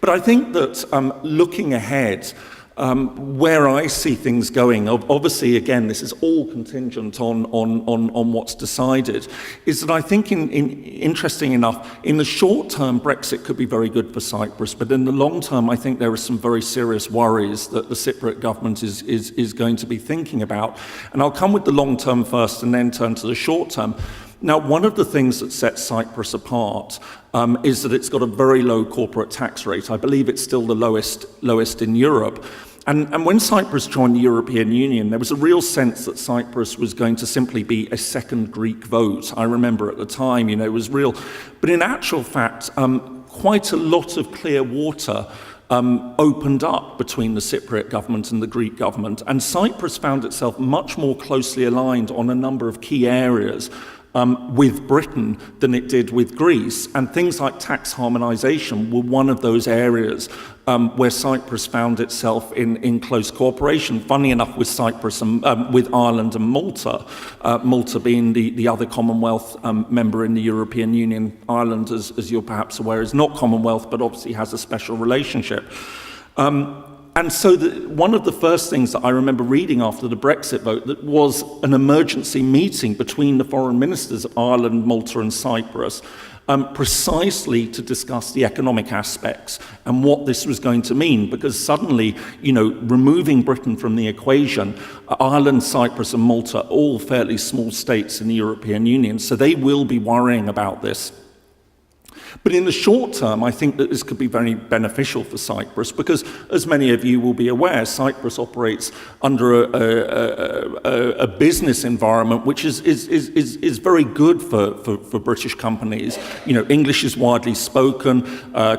But I think that looking ahead, where I see things going, obviously, again, this is all contingent on what's decided, is that I think, interesting enough, in the short term, Brexit could be very good for Cyprus, but in the long term, I think there are some very serious worries that the Cypriot government is going to be thinking about. And I'll come with the long term first and then turn to the short term. Now, one of the things that sets Cyprus apart is that it's got a very low corporate tax rate. I believe it's still the lowest in Europe. And when Cyprus joined the European Union, there was a real sense that Cyprus was going to simply be a second Greek vote. I remember at the time, it was real. But in actual fact, quite a lot of clear water opened up between the Cypriot government and the Greek government. And Cyprus found itself much more closely aligned on a number of key areas with Britain than it did with Greece. And things like tax harmonisation were one of those areas where Cyprus found itself in close cooperation. Funny enough, with Cyprus and with Ireland and Malta, Malta being the other Commonwealth member in the European Union. Ireland, as you're perhaps aware, is not Commonwealth, but obviously has a special relationship. And so one of the first things that I remember reading after the Brexit vote that was an emergency meeting between the foreign ministers of Ireland, Malta and Cyprus, precisely to discuss the economic aspects and what this was going to mean, because suddenly, removing Britain from the equation, Ireland, Cyprus and Malta are all fairly small states in the European Union, so they will be worrying about this. But in the short term, I think that this could be very beneficial for Cyprus because, as many of you will be aware, Cyprus operates under a business environment which is very good for British companies. English is widely spoken.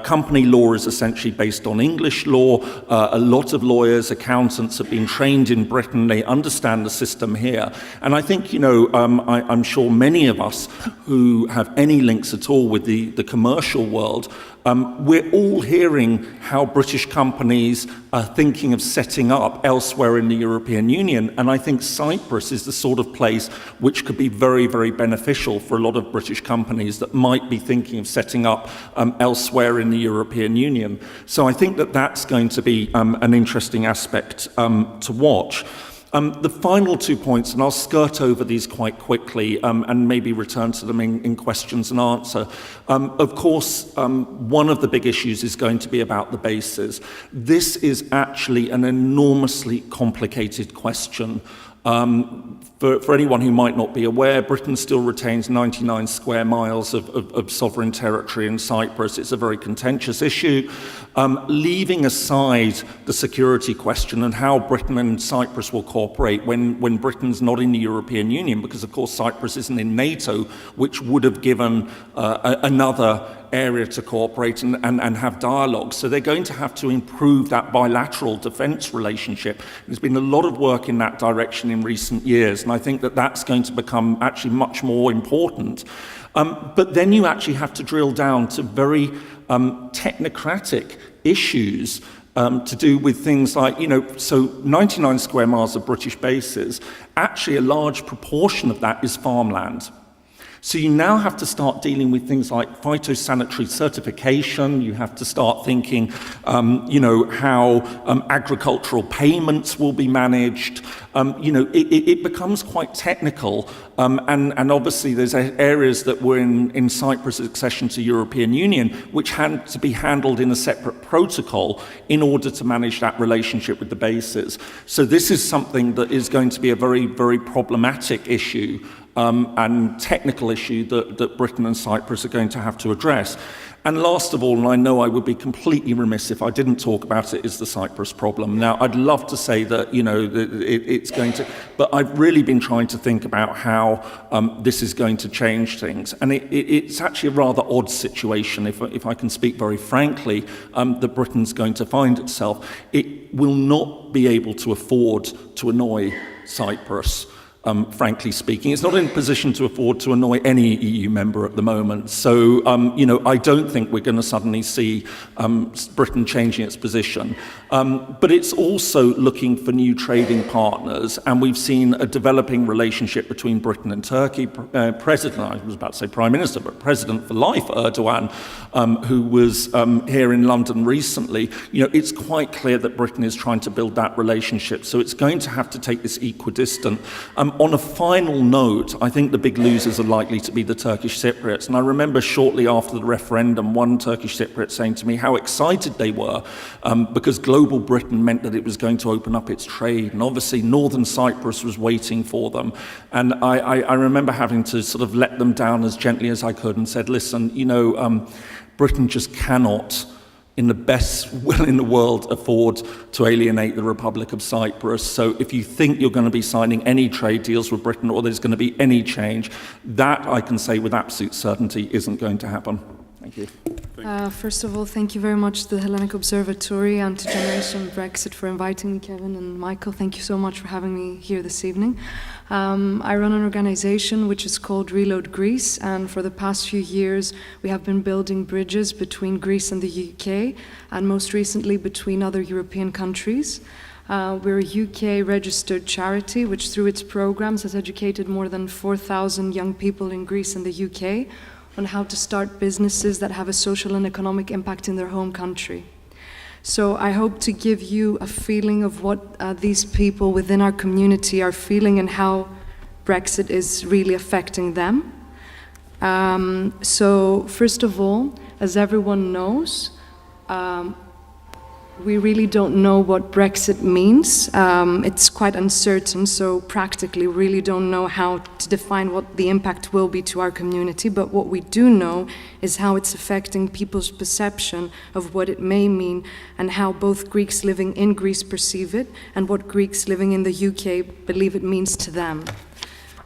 Company law is essentially based on English law. A lot of lawyers, accountants have been trained in Britain. They understand the system here. And I think, I'm sure many of us who have any links at all with the commercial world, we're all hearing how British companies are thinking of setting up elsewhere in the European Union, and I think Cyprus is the sort of place which could be very, very beneficial for a lot of British companies that might be thinking of setting up elsewhere in the European Union. So I think that that's going to be an interesting aspect to watch. The final 2 points, and I'll skirt over these quite quickly and maybe return to them in questions and answer. Of course, one of the big issues is going to be about the bases. This is actually an enormously complicated question. For anyone who might not be aware, Britain still retains 99 square miles of sovereign territory in Cyprus. It's a very contentious issue. Leaving aside the security question and how Britain and Cyprus will cooperate when Britain's not in the European Union, because of course Cyprus isn't in NATO, which would have given another area to cooperate and have dialogue. So they're going to have to improve that bilateral defence relationship. There's been a lot of work in that direction in recent years, and I think that that's going to become actually much more important. But then you actually have to drill down to very technocratic issues to do with things like, so 99 square miles of British bases, actually a large proportion of that is farmland. So you now have to start dealing with things like phytosanitary certification. You have to start thinking, how agricultural payments will be managed. It becomes quite technical. And obviously there's areas that were in Cyprus' accession to European Union, which had to be handled in a separate protocol in order to manage that relationship with the bases. So this is something that is going to be a very, very problematic issue. And technical issue that Britain and Cyprus are going to have to address. And last of all, and I know I would be completely remiss if I didn't talk about it, is the Cyprus problem. Now, I'd love to say that, it's going to, but I've really been trying to think about how this is going to change things. And it's actually a rather odd situation, if I can speak very frankly, that Britain's going to find itself. It will not be able to afford to annoy Cyprus. Frankly speaking. It's not in a position to afford to annoy any EU member at the moment. So, I don't think we're going to suddenly see Britain changing its position. But it's also looking for new trading partners, and we've seen a developing relationship between Britain and Turkey. President, I was about to say Prime Minister, but President for life, Erdogan, who was here in London recently, it's quite clear that Britain is trying to build that relationship. So it's going to have to take this equidistant. On a final note, I think the big losers are likely to be the Turkish Cypriots. And I remember shortly after the referendum, one Turkish Cypriot saying to me how excited they were because global Britain meant that it was going to open up its trade. And obviously Northern Cyprus was waiting for them. And I remember having to sort of let them down as gently as I could and said, listen, Britain just cannot, in the best will in the world, afford to alienate the Republic of Cyprus. So if you think you're going to be signing any trade deals with Britain or there's going to be any change, that I can say with absolute certainty isn't going to happen. Thank you. First of all, thank you very much to the Hellenic Observatory and to Generation Brexit for inviting me, Kevin and Michael. Thank you so much for having me here this evening. I run an organization which is called Reload Greece, and for the past few years we have been building bridges between Greece and the UK, and most recently between other European countries. We're a UK-registered charity which through its programs has educated more than 4,000 young people in Greece and the UK on how to start businesses that have a social and economic impact in their home country. So I hope to give you a feeling of what these people within our community are feeling and how Brexit is really affecting them. So first of all, as everyone knows, we really don't know what Brexit means. It's quite uncertain, so practically we really don't know how to define what the impact will be to our community, but what we do know is how it's affecting people's perception of what it may mean and how both Greeks living in Greece perceive it and what Greeks living in the UK believe it means to them.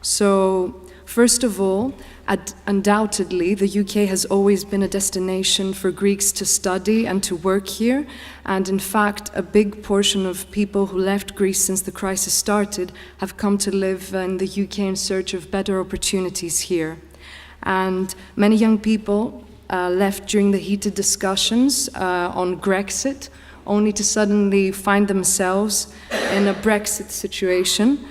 So, first of all, undoubtedly, the UK has always been a destination for Greeks to study and to work here. And in fact, a big portion of people who left Greece since the crisis started have come to live in the UK in search of better opportunities here. And many young people left during the heated discussions on Brexit, only to suddenly find themselves in a Brexit situation,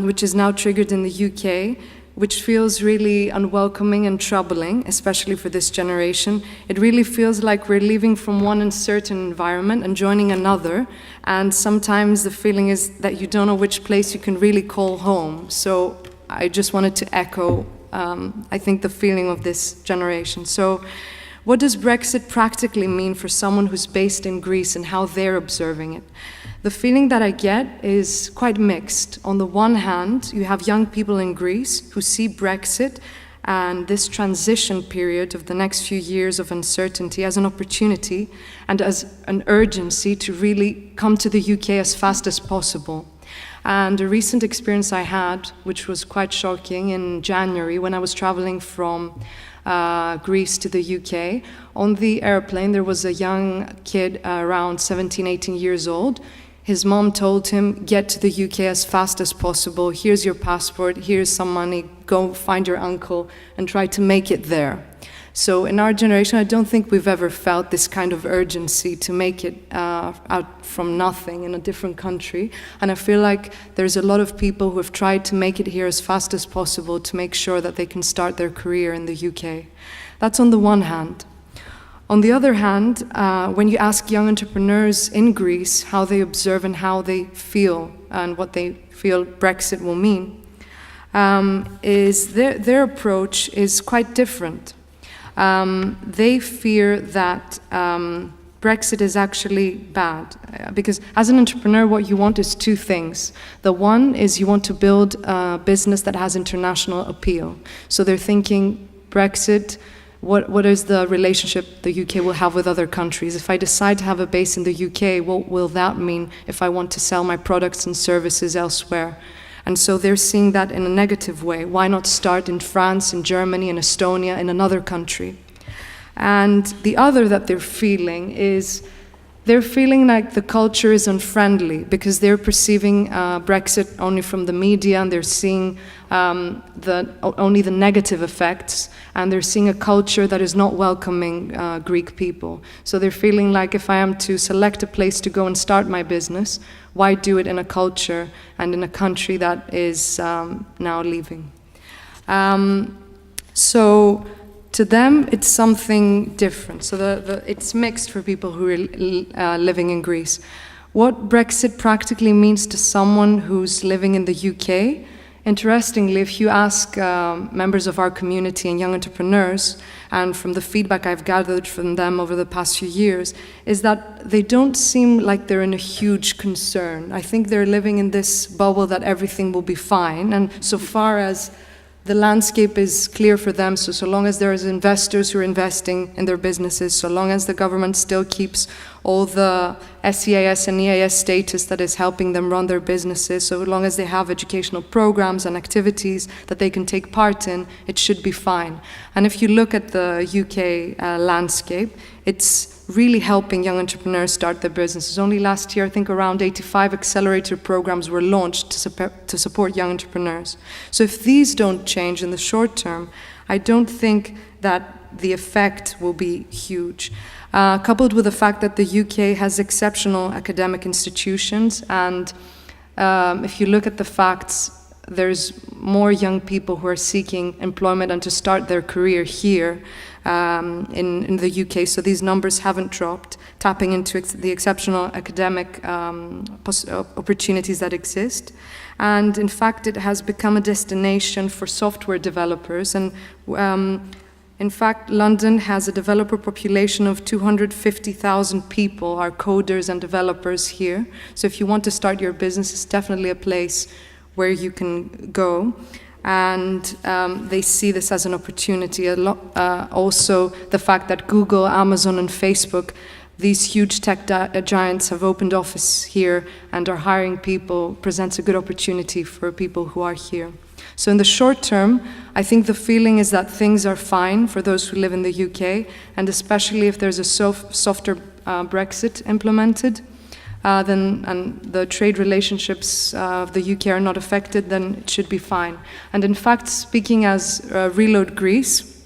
which is now triggered in the UK, which feels really unwelcoming and troubling, especially for this generation. It really feels like we're leaving from one uncertain environment and joining another, and sometimes the feeling is that you don't know which place you can really call home. So I just wanted to echo, I think, the feeling of this generation. So what does Brexit practically mean for someone who's based in Greece and how they're observing it? The feeling that I get is quite mixed. On the one hand, you have young people in Greece who see Brexit and this transition period of the next few years of uncertainty as an opportunity and as an urgency to really come to the UK as fast as possible. And a recent experience I had, which was quite shocking, in January when I was traveling from Greece to the UK. On the airplane, there was a young kid around 17, 18 years old. His mom told him, get to the UK as fast as possible. Here's your passport, here's some money, go find your uncle and try to make it there. So in our generation, I don't think we've ever felt this kind of urgency to make it out from nothing in a different country. And I feel like there's a lot of people who have tried to make it here as fast as possible to make sure that they can start their career in the UK. That's on the one hand. On the other hand, when you ask young entrepreneurs in Greece how they observe and how they feel and what they feel Brexit will mean, is their approach is quite different. They fear that Brexit is actually bad because as an entrepreneur what you want is two things. The one is you want to build a business that has international appeal. So they're thinking Brexit, what is the relationship the UK will have with other countries? If I decide to have a base in the UK, what will that mean if I want to sell my products and services elsewhere? And so they're seeing that in a negative way. Why not start in France, in Germany, in Estonia, in another country? And the other that they're feeling is they're feeling like the culture is unfriendly because they're perceiving Brexit only from the media and they're seeing only the negative effects and they're seeing a culture that is not welcoming Greek people. So they're feeling like if I am to select a place to go and start my business, why do it in a culture and in a country that is now leaving? So to them, it's something different. So it's mixed for people who are living in Greece. What Brexit practically means to someone who's living in the UK, interestingly, if you ask members of our community and young entrepreneurs, and from the feedback I've gathered from them over the past few years, is that they don't seem like they're in a huge concern. I think they're living in this bubble that everything will be fine, and so far as the landscape is clear for them, so long as there is investors who are investing in their businesses, so long as the government still keeps all the SEIS and EIS status that is helping them run their businesses, so long as they have educational programs and activities that they can take part in, it should be fine. And if you look at the UK landscape, it's really helping young entrepreneurs start their businesses. Only last year, I think around 85 accelerator programs were launched to support young entrepreneurs. So if these don't change in the short term, I don't think that the effect will be huge. Coupled with the fact that the UK has exceptional academic institutions, and if you look at the facts, there's more young people who are seeking employment and to start their career here in the UK, so these numbers haven't dropped, tapping into the exceptional academic opportunities that exist. And in fact, it has become a destination for software developers. And in fact, London has a developer population of 250,000 people, are coders and developers here. So if you want to start your business, it's definitely a place where you can go. And they see this as an opportunity. Also, the fact that Google, Amazon, and Facebook, these huge tech giants, have opened office here and are hiring people, presents a good opportunity for people who are here. So in the short term, I think the feeling is that things are fine for those who live in the UK, and especially if there's a softer Brexit implemented, and the trade relationships of the UK are not affected, then it should be fine. And in fact, speaking as Reload Greece,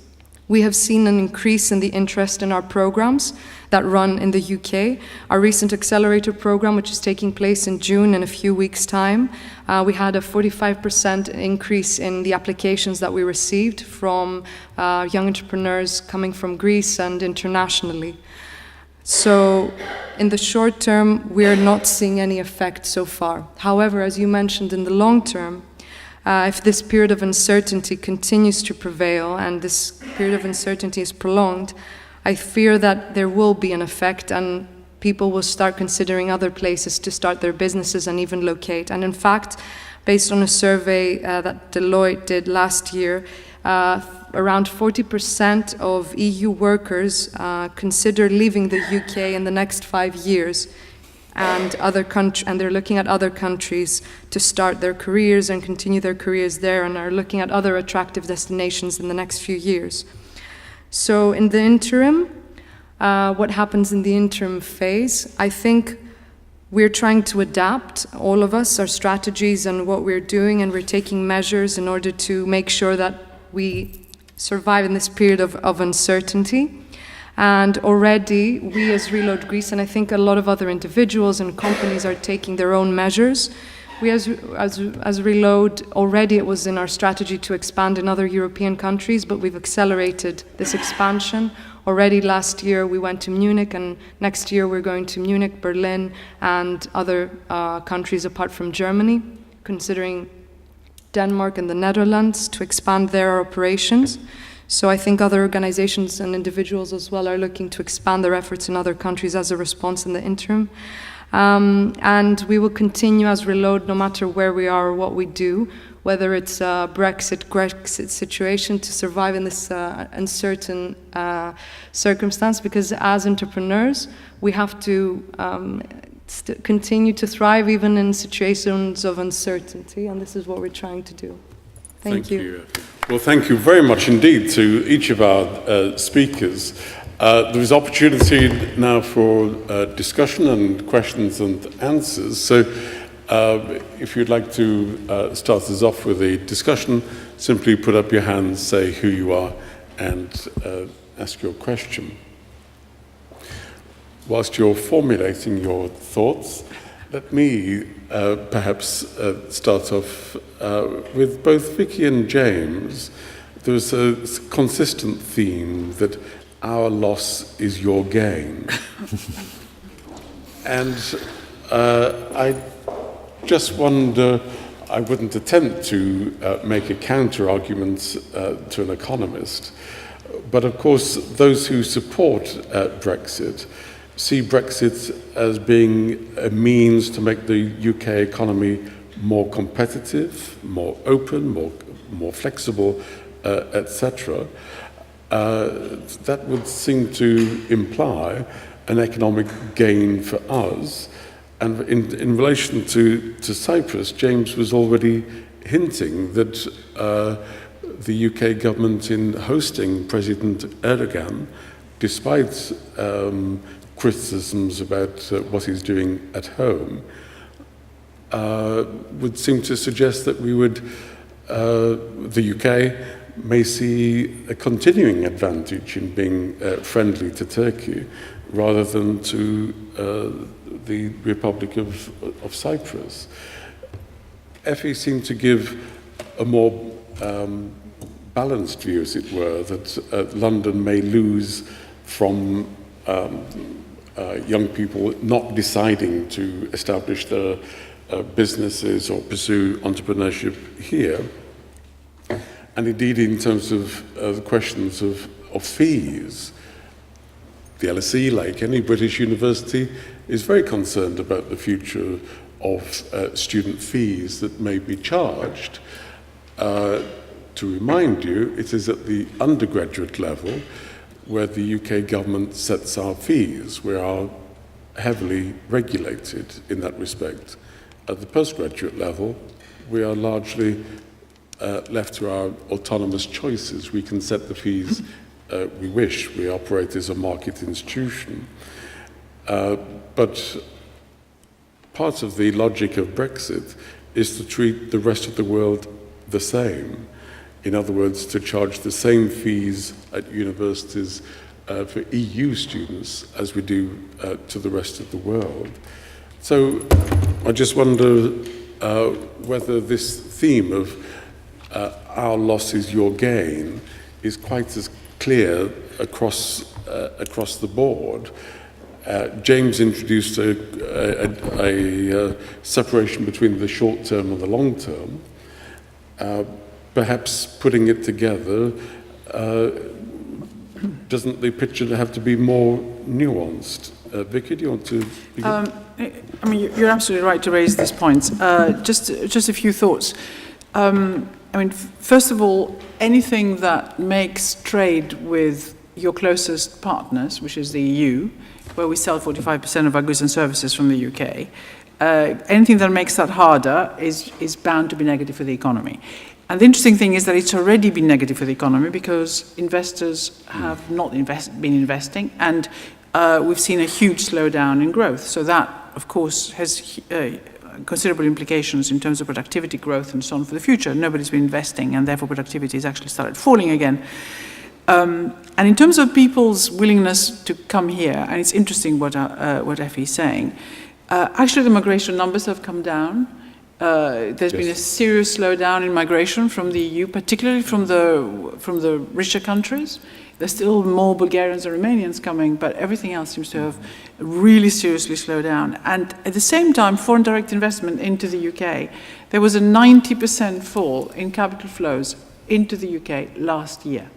we have seen an increase in the interest in our programs that run in the UK. Our recent accelerator program, which is taking place in June in a few weeks' time, we had a 45% increase in the applications that we received from young entrepreneurs coming from Greece and internationally. So in the short term, we're not seeing any effect so far. However, as you mentioned, in the long term, if this period of uncertainty continues to prevail and this period of uncertainty is prolonged, I fear that there will be an effect and people will start considering other places to start their businesses and even locate. And in fact, based on a survey that Deloitte did last year, around 40% of EU workers consider leaving the UK in the next 5 years, and they're looking at other countries to start their careers and continue their careers there, and are looking at other attractive destinations in the next few years. So in the interim, what happens in the interim phase, I think we're trying to adapt, all of us, our strategies and what we're doing, and we're taking measures in order to make sure that we survive in this period of uncertainty. And already, we as Reload Greece, and I think a lot of other individuals and companies are taking their own measures. We as Reload, already it was in our strategy to expand in other European countries, but we've accelerated this expansion. Already last year we went to Munich, and next year we're going to Munich, Berlin, and other countries apart from Germany, considering Denmark and the Netherlands to expand their operations. So I think other organizations and individuals as well are looking to expand their efforts in other countries as a response in the interim. And we will continue as Reload no matter where we are or what we do, whether it's a Brexit situation, to survive in this uncertain circumstance, because as entrepreneurs, we have to continue to thrive even in situations of uncertainty, and this is what we're trying to do. Thank you. Well, thank you very much indeed to each of our speakers. There is opportunity now for discussion and questions and answers. So if you'd like to start us off with a discussion, simply put up your hand, say who you are, and ask your question. Whilst you're formulating your thoughts, let me perhaps start off with both Vicky and James. There's a consistent theme that our loss is your gain. And I just wonder, I wouldn't attempt to make a counter-argument to an economist, but of course those who support Brexit see Brexit as being a means to make the UK economy more competitive, more open, more flexible, etc. That would seem to imply an economic gain for us. And in relation to Cyprus, James was already hinting that the UK government, in hosting President Erdogan, despite criticisms about what he's doing at home, would seem to suggest that the UK may see a continuing advantage in being friendly to Turkey rather than to the Republic of Cyprus. Effie seemed to give a more balanced view, as it were, that London may lose from young people not deciding to establish their businesses or pursue entrepreneurship here. And indeed, in terms of the questions of fees, the LSE, like any British university, is very concerned about the future of student fees that may be charged. To remind you, it is at the undergraduate level where the UK government sets our fees. We are heavily regulated in that respect. At the postgraduate level, we are largely left to our autonomous choices. We can set the fees we wish. We operate as a market institution. But part of the logic of Brexit is to treat the rest of the world the same. In other words, to charge the same fees at universities for EU students as we do to the rest of the world. So I just wonder whether this theme of our loss is your gain is quite as clear across the board. James introduced a separation between the short term and the long term. Perhaps putting it together, doesn't the picture have to be more nuanced? Vicky, do you want to begin? I mean, you're absolutely right to raise these points. Just a few thoughts. I mean, first of all, anything that makes trade with your closest partners, which is the EU, where we sell 45% of our goods and services from the UK, anything that makes that harder is bound to be negative for the economy. And the interesting thing is that it's already been negative for the economy because investors have not been investing, and we've seen a huge slowdown in growth. So that, of course, has considerable implications in terms of productivity growth and so on for the future. Nobody's been investing, and therefore productivity has actually started falling again. And in terms of people's willingness to come here, and it's interesting what Effie is saying, actually the migration numbers have come down. There's been a serious slowdown in migration from the EU, particularly from the richer countries. There's still more Bulgarians and Romanians coming, but everything else seems to have really seriously slowed down. And at the same time, foreign direct investment into the UK, there was a 90% fall in capital flows into the UK last year.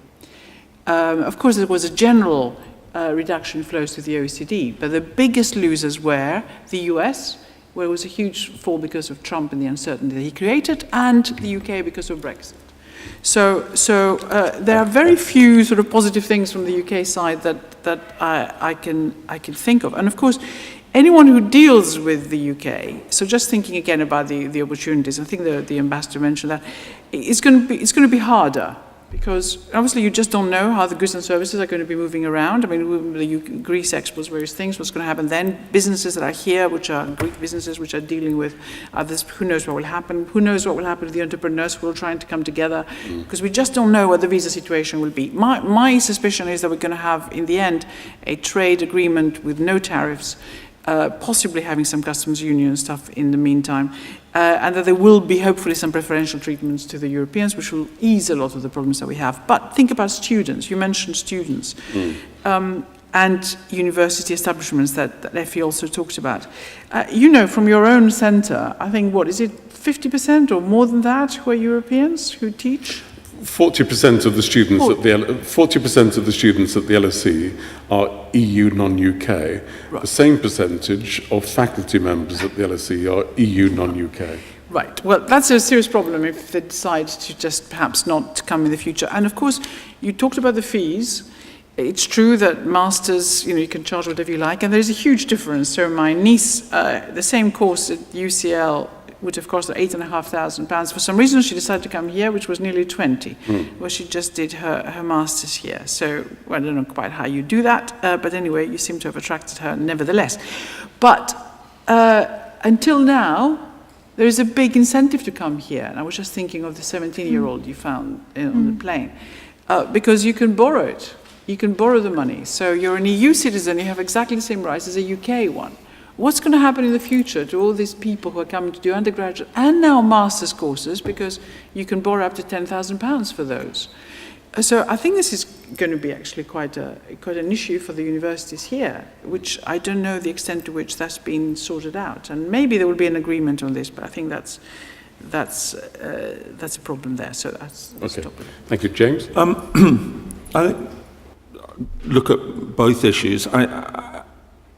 Of course, there was a general reduction in flows to the OECD, but the biggest losers were the US, where it was a huge fall because of Trump and the uncertainty that he created, and the UK because of Brexit. So there are very few sort of positive things from the UK side that I can think of. And of course, anyone who deals with the UK, so just thinking again about the opportunities, I think the ambassador mentioned that, it's going to be harder. Because obviously you just don't know how the goods and services are going to be moving around. I mean, Greece exports various things, what's going to happen then. Businesses that are here, which are Greek businesses, which are dealing with others, who knows what will happen? Who knows what will happen to the entrepreneurs who are trying to come together? Because we just don't know what the visa situation will be. My suspicion is that we're going to have, in the end, a trade agreement with no tariffs, possibly having some customs union stuff in the meantime, and that there will be hopefully some preferential treatments to the Europeans, which will ease a lot of the problems that we have. But think about students. You mentioned students. And university establishments that Effie also talked about. You know, from your own centre, I think, what is it, 50% or more than that who are Europeans who teach? 40% of the students at the 40% of the students at the LSE are EU non-UK. Right. The same percentage of faculty members at the LSE are EU non-UK. Right. Well, that's a serious problem if they decide to just perhaps not come in the future. And of course, you talked about the fees. It's true that masters, you can charge whatever you like, and there's a huge difference. So my niece, the same course at UCL would have cost her £8,500. For some reason, she decided to come here, which was nearly 20, where she just did her master's here. So I don't know quite how you do that, but anyway, you seem to have attracted her nevertheless. But until now, there is a big incentive to come here. And I was just thinking of the 17-year-old you found on the plane, because you can borrow it. You can borrow the money. So you're an EU citizen, you have exactly the same rights as a UK one. What's going to happen in the future to all these people who are coming to do undergraduate and now master's courses, because you can borrow up to £10,000 for those? So I think this is going to be actually quite an issue for the universities here, which I don't know the extent to which that's been sorted out. And maybe there will be an agreement on this, but I think that's a problem there. So that's Okay. stop it. Thank you. James? I look at both issues.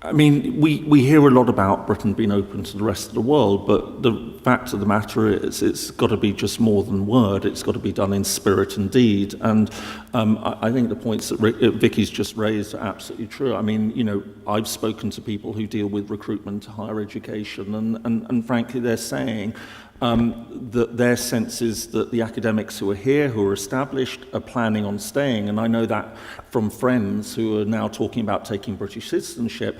I mean, we hear a lot about Britain being open to the rest of the world, but the fact of the matter is it's got to be just more than word. It's got to be done in spirit and deed. And I think the points that Vicky's just raised are absolutely true. I mean, you know, I've spoken to people who deal with recruitment to higher education, and frankly, they're saying that their sense is that the academics who are here, who are established, are planning on staying. And I know that from friends who are now talking about taking British citizenship,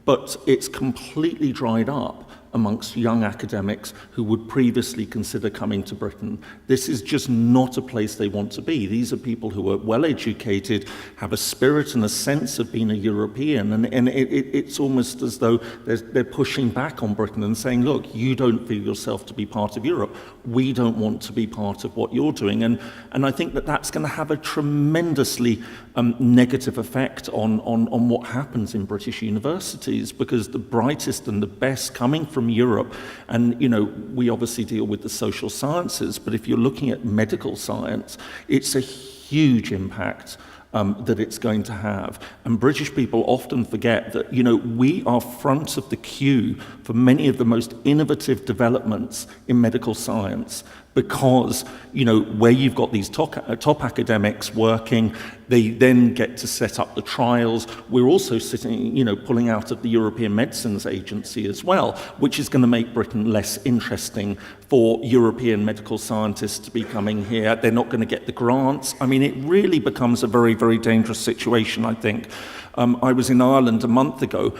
but it's completely dried up amongst young academics who would previously consider coming to Britain. This is just not a place they want to be. These are people who are well educated, have a spirit and a sense of being a European, and it's almost as though they're pushing back on Britain and saying, look, you don't feel yourself to be part of Europe. We don't want to be part of what you're doing. And I think that that's going to have a tremendously negative effect on what happens in British universities, because the brightest and the best coming from Europe, and you know, we obviously deal with the social sciences, but if you're looking at medical science, it's a huge impact that it's going to have. And British people often forget that, you know, we are front of the queue for many of the most innovative developments in medical science, because, you know, where you've got these top academics working, they then get to set up the trials. We're also sitting, you know, pulling out of the European Medicines Agency as well, which is going to make Britain less interesting for European medical scientists to be coming here. They're not going to get the grants. I mean, it really becomes a very, very dangerous situation, I think. I was in Ireland a month ago,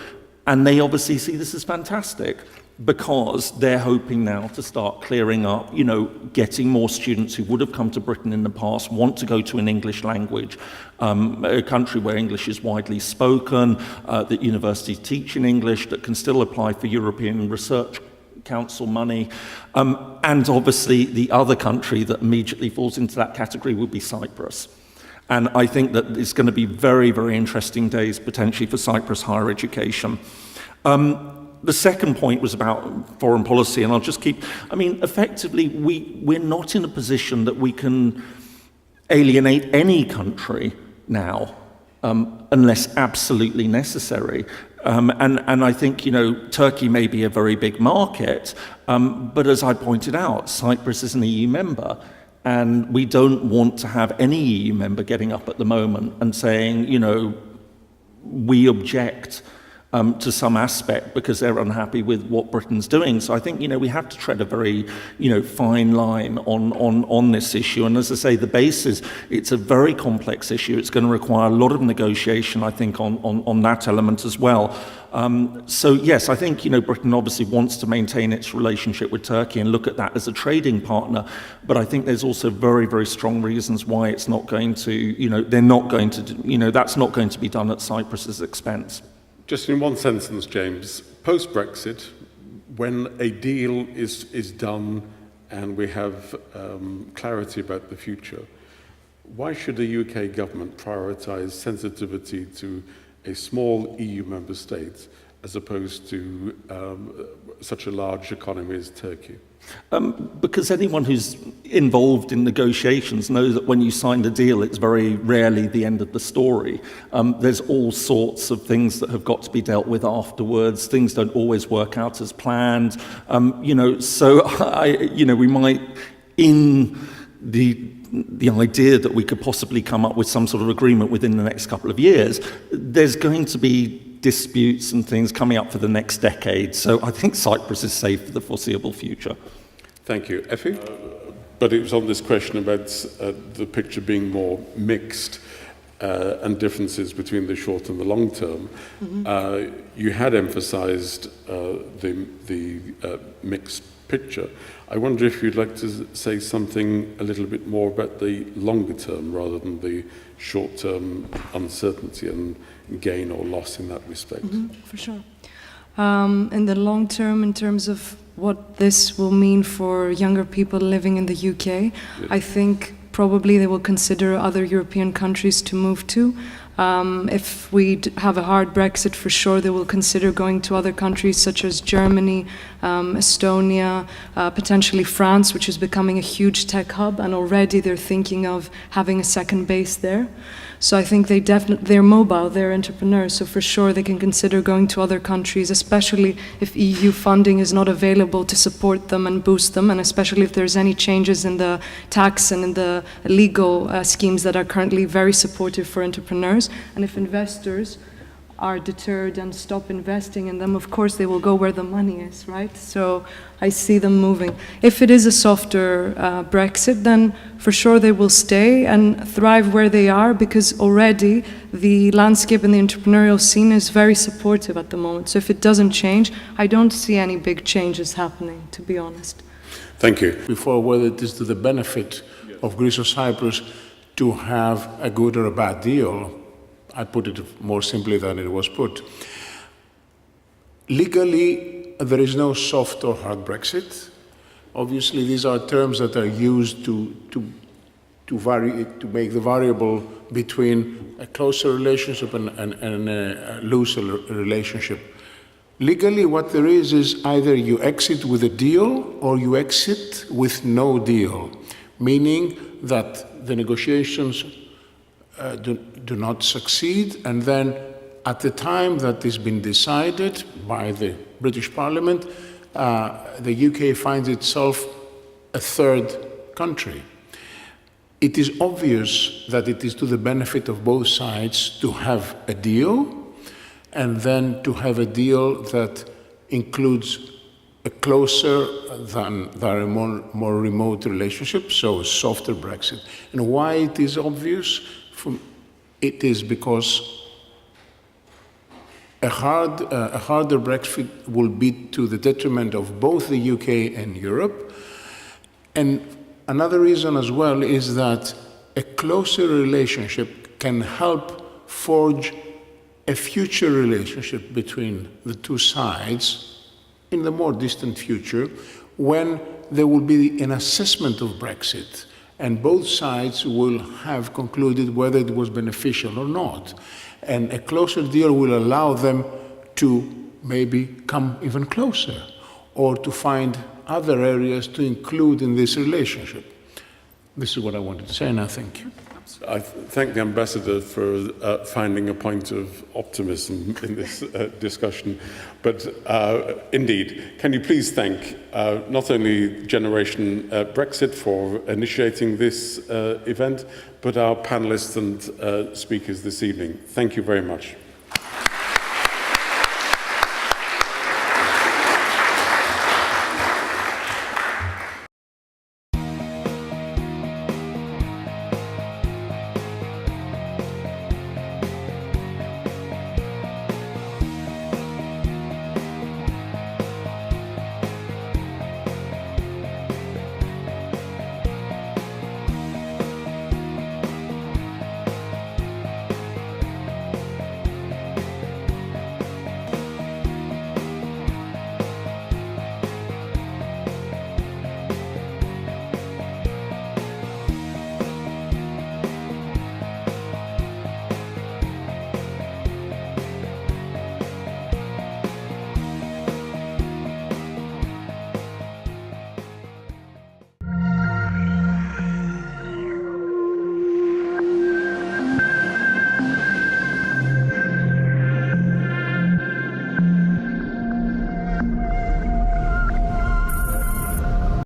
and they obviously see this as fantastic, because they're hoping now to start clearing up, you know, getting more students who would have come to Britain in the past, want to go to an English language, a country where English is widely spoken, that universities teach in English, that can still apply for European Research Council money. And obviously the other country that immediately falls into that category would be Cyprus. And I think that it's going to be very, very interesting days potentially for Cyprus higher education. The second point was about foreign policy, and I'll just keep, I mean, effectively, we're not in a position that we can alienate any country now, unless absolutely necessary. And I think, you know, Turkey may be a very big market, but as I pointed out, Cyprus is an EU member, and we don't want to have any EU member getting up at the moment and saying, you know, we object to some aspect because they're unhappy with what Britain's doing. So I think, you know, we have to tread a very, you know, fine line on this issue. And as I say, the base is, it's a very complex issue. It's going to require a lot of negotiation, I think, on that element as well. So yes, I think, you know, Britain obviously wants to maintain its relationship with Turkey and look at that as a trading partner. But I think there's also very, very strong reasons why it's not going to, you know, they're not going to, you know, that's not going to be done at Cyprus's expense. Just in one sentence, James, post-Brexit, when a deal is done and we have clarity about the future, why should the UK government prioritise sensitivity to a small EU member state as opposed to such a large economy as Turkey? Because anyone who's involved in negotiations knows that when you sign the deal, it's very rarely the end of the story. There's all sorts of things that have got to be dealt with afterwards. Things don't always work out as planned. You know, so we might, in the idea that we could possibly come up with some sort of agreement within the next couple of years, there's going to be disputes and things coming up for the next decade. So I think Cyprus is safe for the foreseeable future. Thank you. Effie? But it was on this question about the picture being more mixed and differences between the short and the long term. Mm-hmm. You had emphasised the mixed picture. I wonder if you'd like to say something a little bit more about the longer term rather than the short term uncertainty and gain or loss in that respect. Mm-hmm, for sure. In the long term, in terms of what this will mean for younger people living in the UK, I think probably they will consider other European countries to move to. If we have a hard Brexit, for sure they will consider going to other countries such as Germany, Estonia, potentially France, which is becoming a huge tech hub, and already they're thinking of having a second base there. So I think they're mobile, they're entrepreneurs, so for sure they can consider going to other countries, especially if EU funding is not available to support them and boost them, and especially if there's any changes in the tax and in the legal schemes that are currently very supportive for entrepreneurs. And if investors are deterred and stop investing in them, of course they will go where the money is, right? So I see them moving. If it is a softer Brexit, then for sure they will stay and thrive where they are, because already the landscape and the entrepreneurial scene is very supportive at the moment. So if it doesn't change, I don't see any big changes happening, to be honest. Thank you. Before, whether it is to the benefit of Greece or Cyprus to have a good or a bad deal, I put it more simply than it was put. Legally, there is no soft or hard Brexit. Obviously, these are terms that are used to make the variable between a closer relationship and a looser relationship. Legally, what there is either you exit with a deal or you exit with no deal, meaning that the negotiations do not succeed, and then at the time that has been decided by the British Parliament, the UK finds itself a third country. It is obvious that it is to the benefit of both sides to have a deal, and then to have a deal that includes a closer than a more remote relationship, so a softer Brexit. And why it is obvious? It is because a harder Brexit will be to the detriment of both the UK and Europe. And another reason as well is that a closer relationship can help forge a future relationship between the two sides in the more distant future, when there will be an assessment of Brexit, and both sides will have concluded whether it was beneficial or not. And a closer deal will allow them to maybe come even closer, or to find other areas to include in this relationship. This is what I wanted to say, and I thank you. I thank the Ambassador for finding a point of optimism in this discussion. But indeed, can you please thank not only Generation Brexit for initiating this event, but our panelists and speakers this evening. Thank you very much.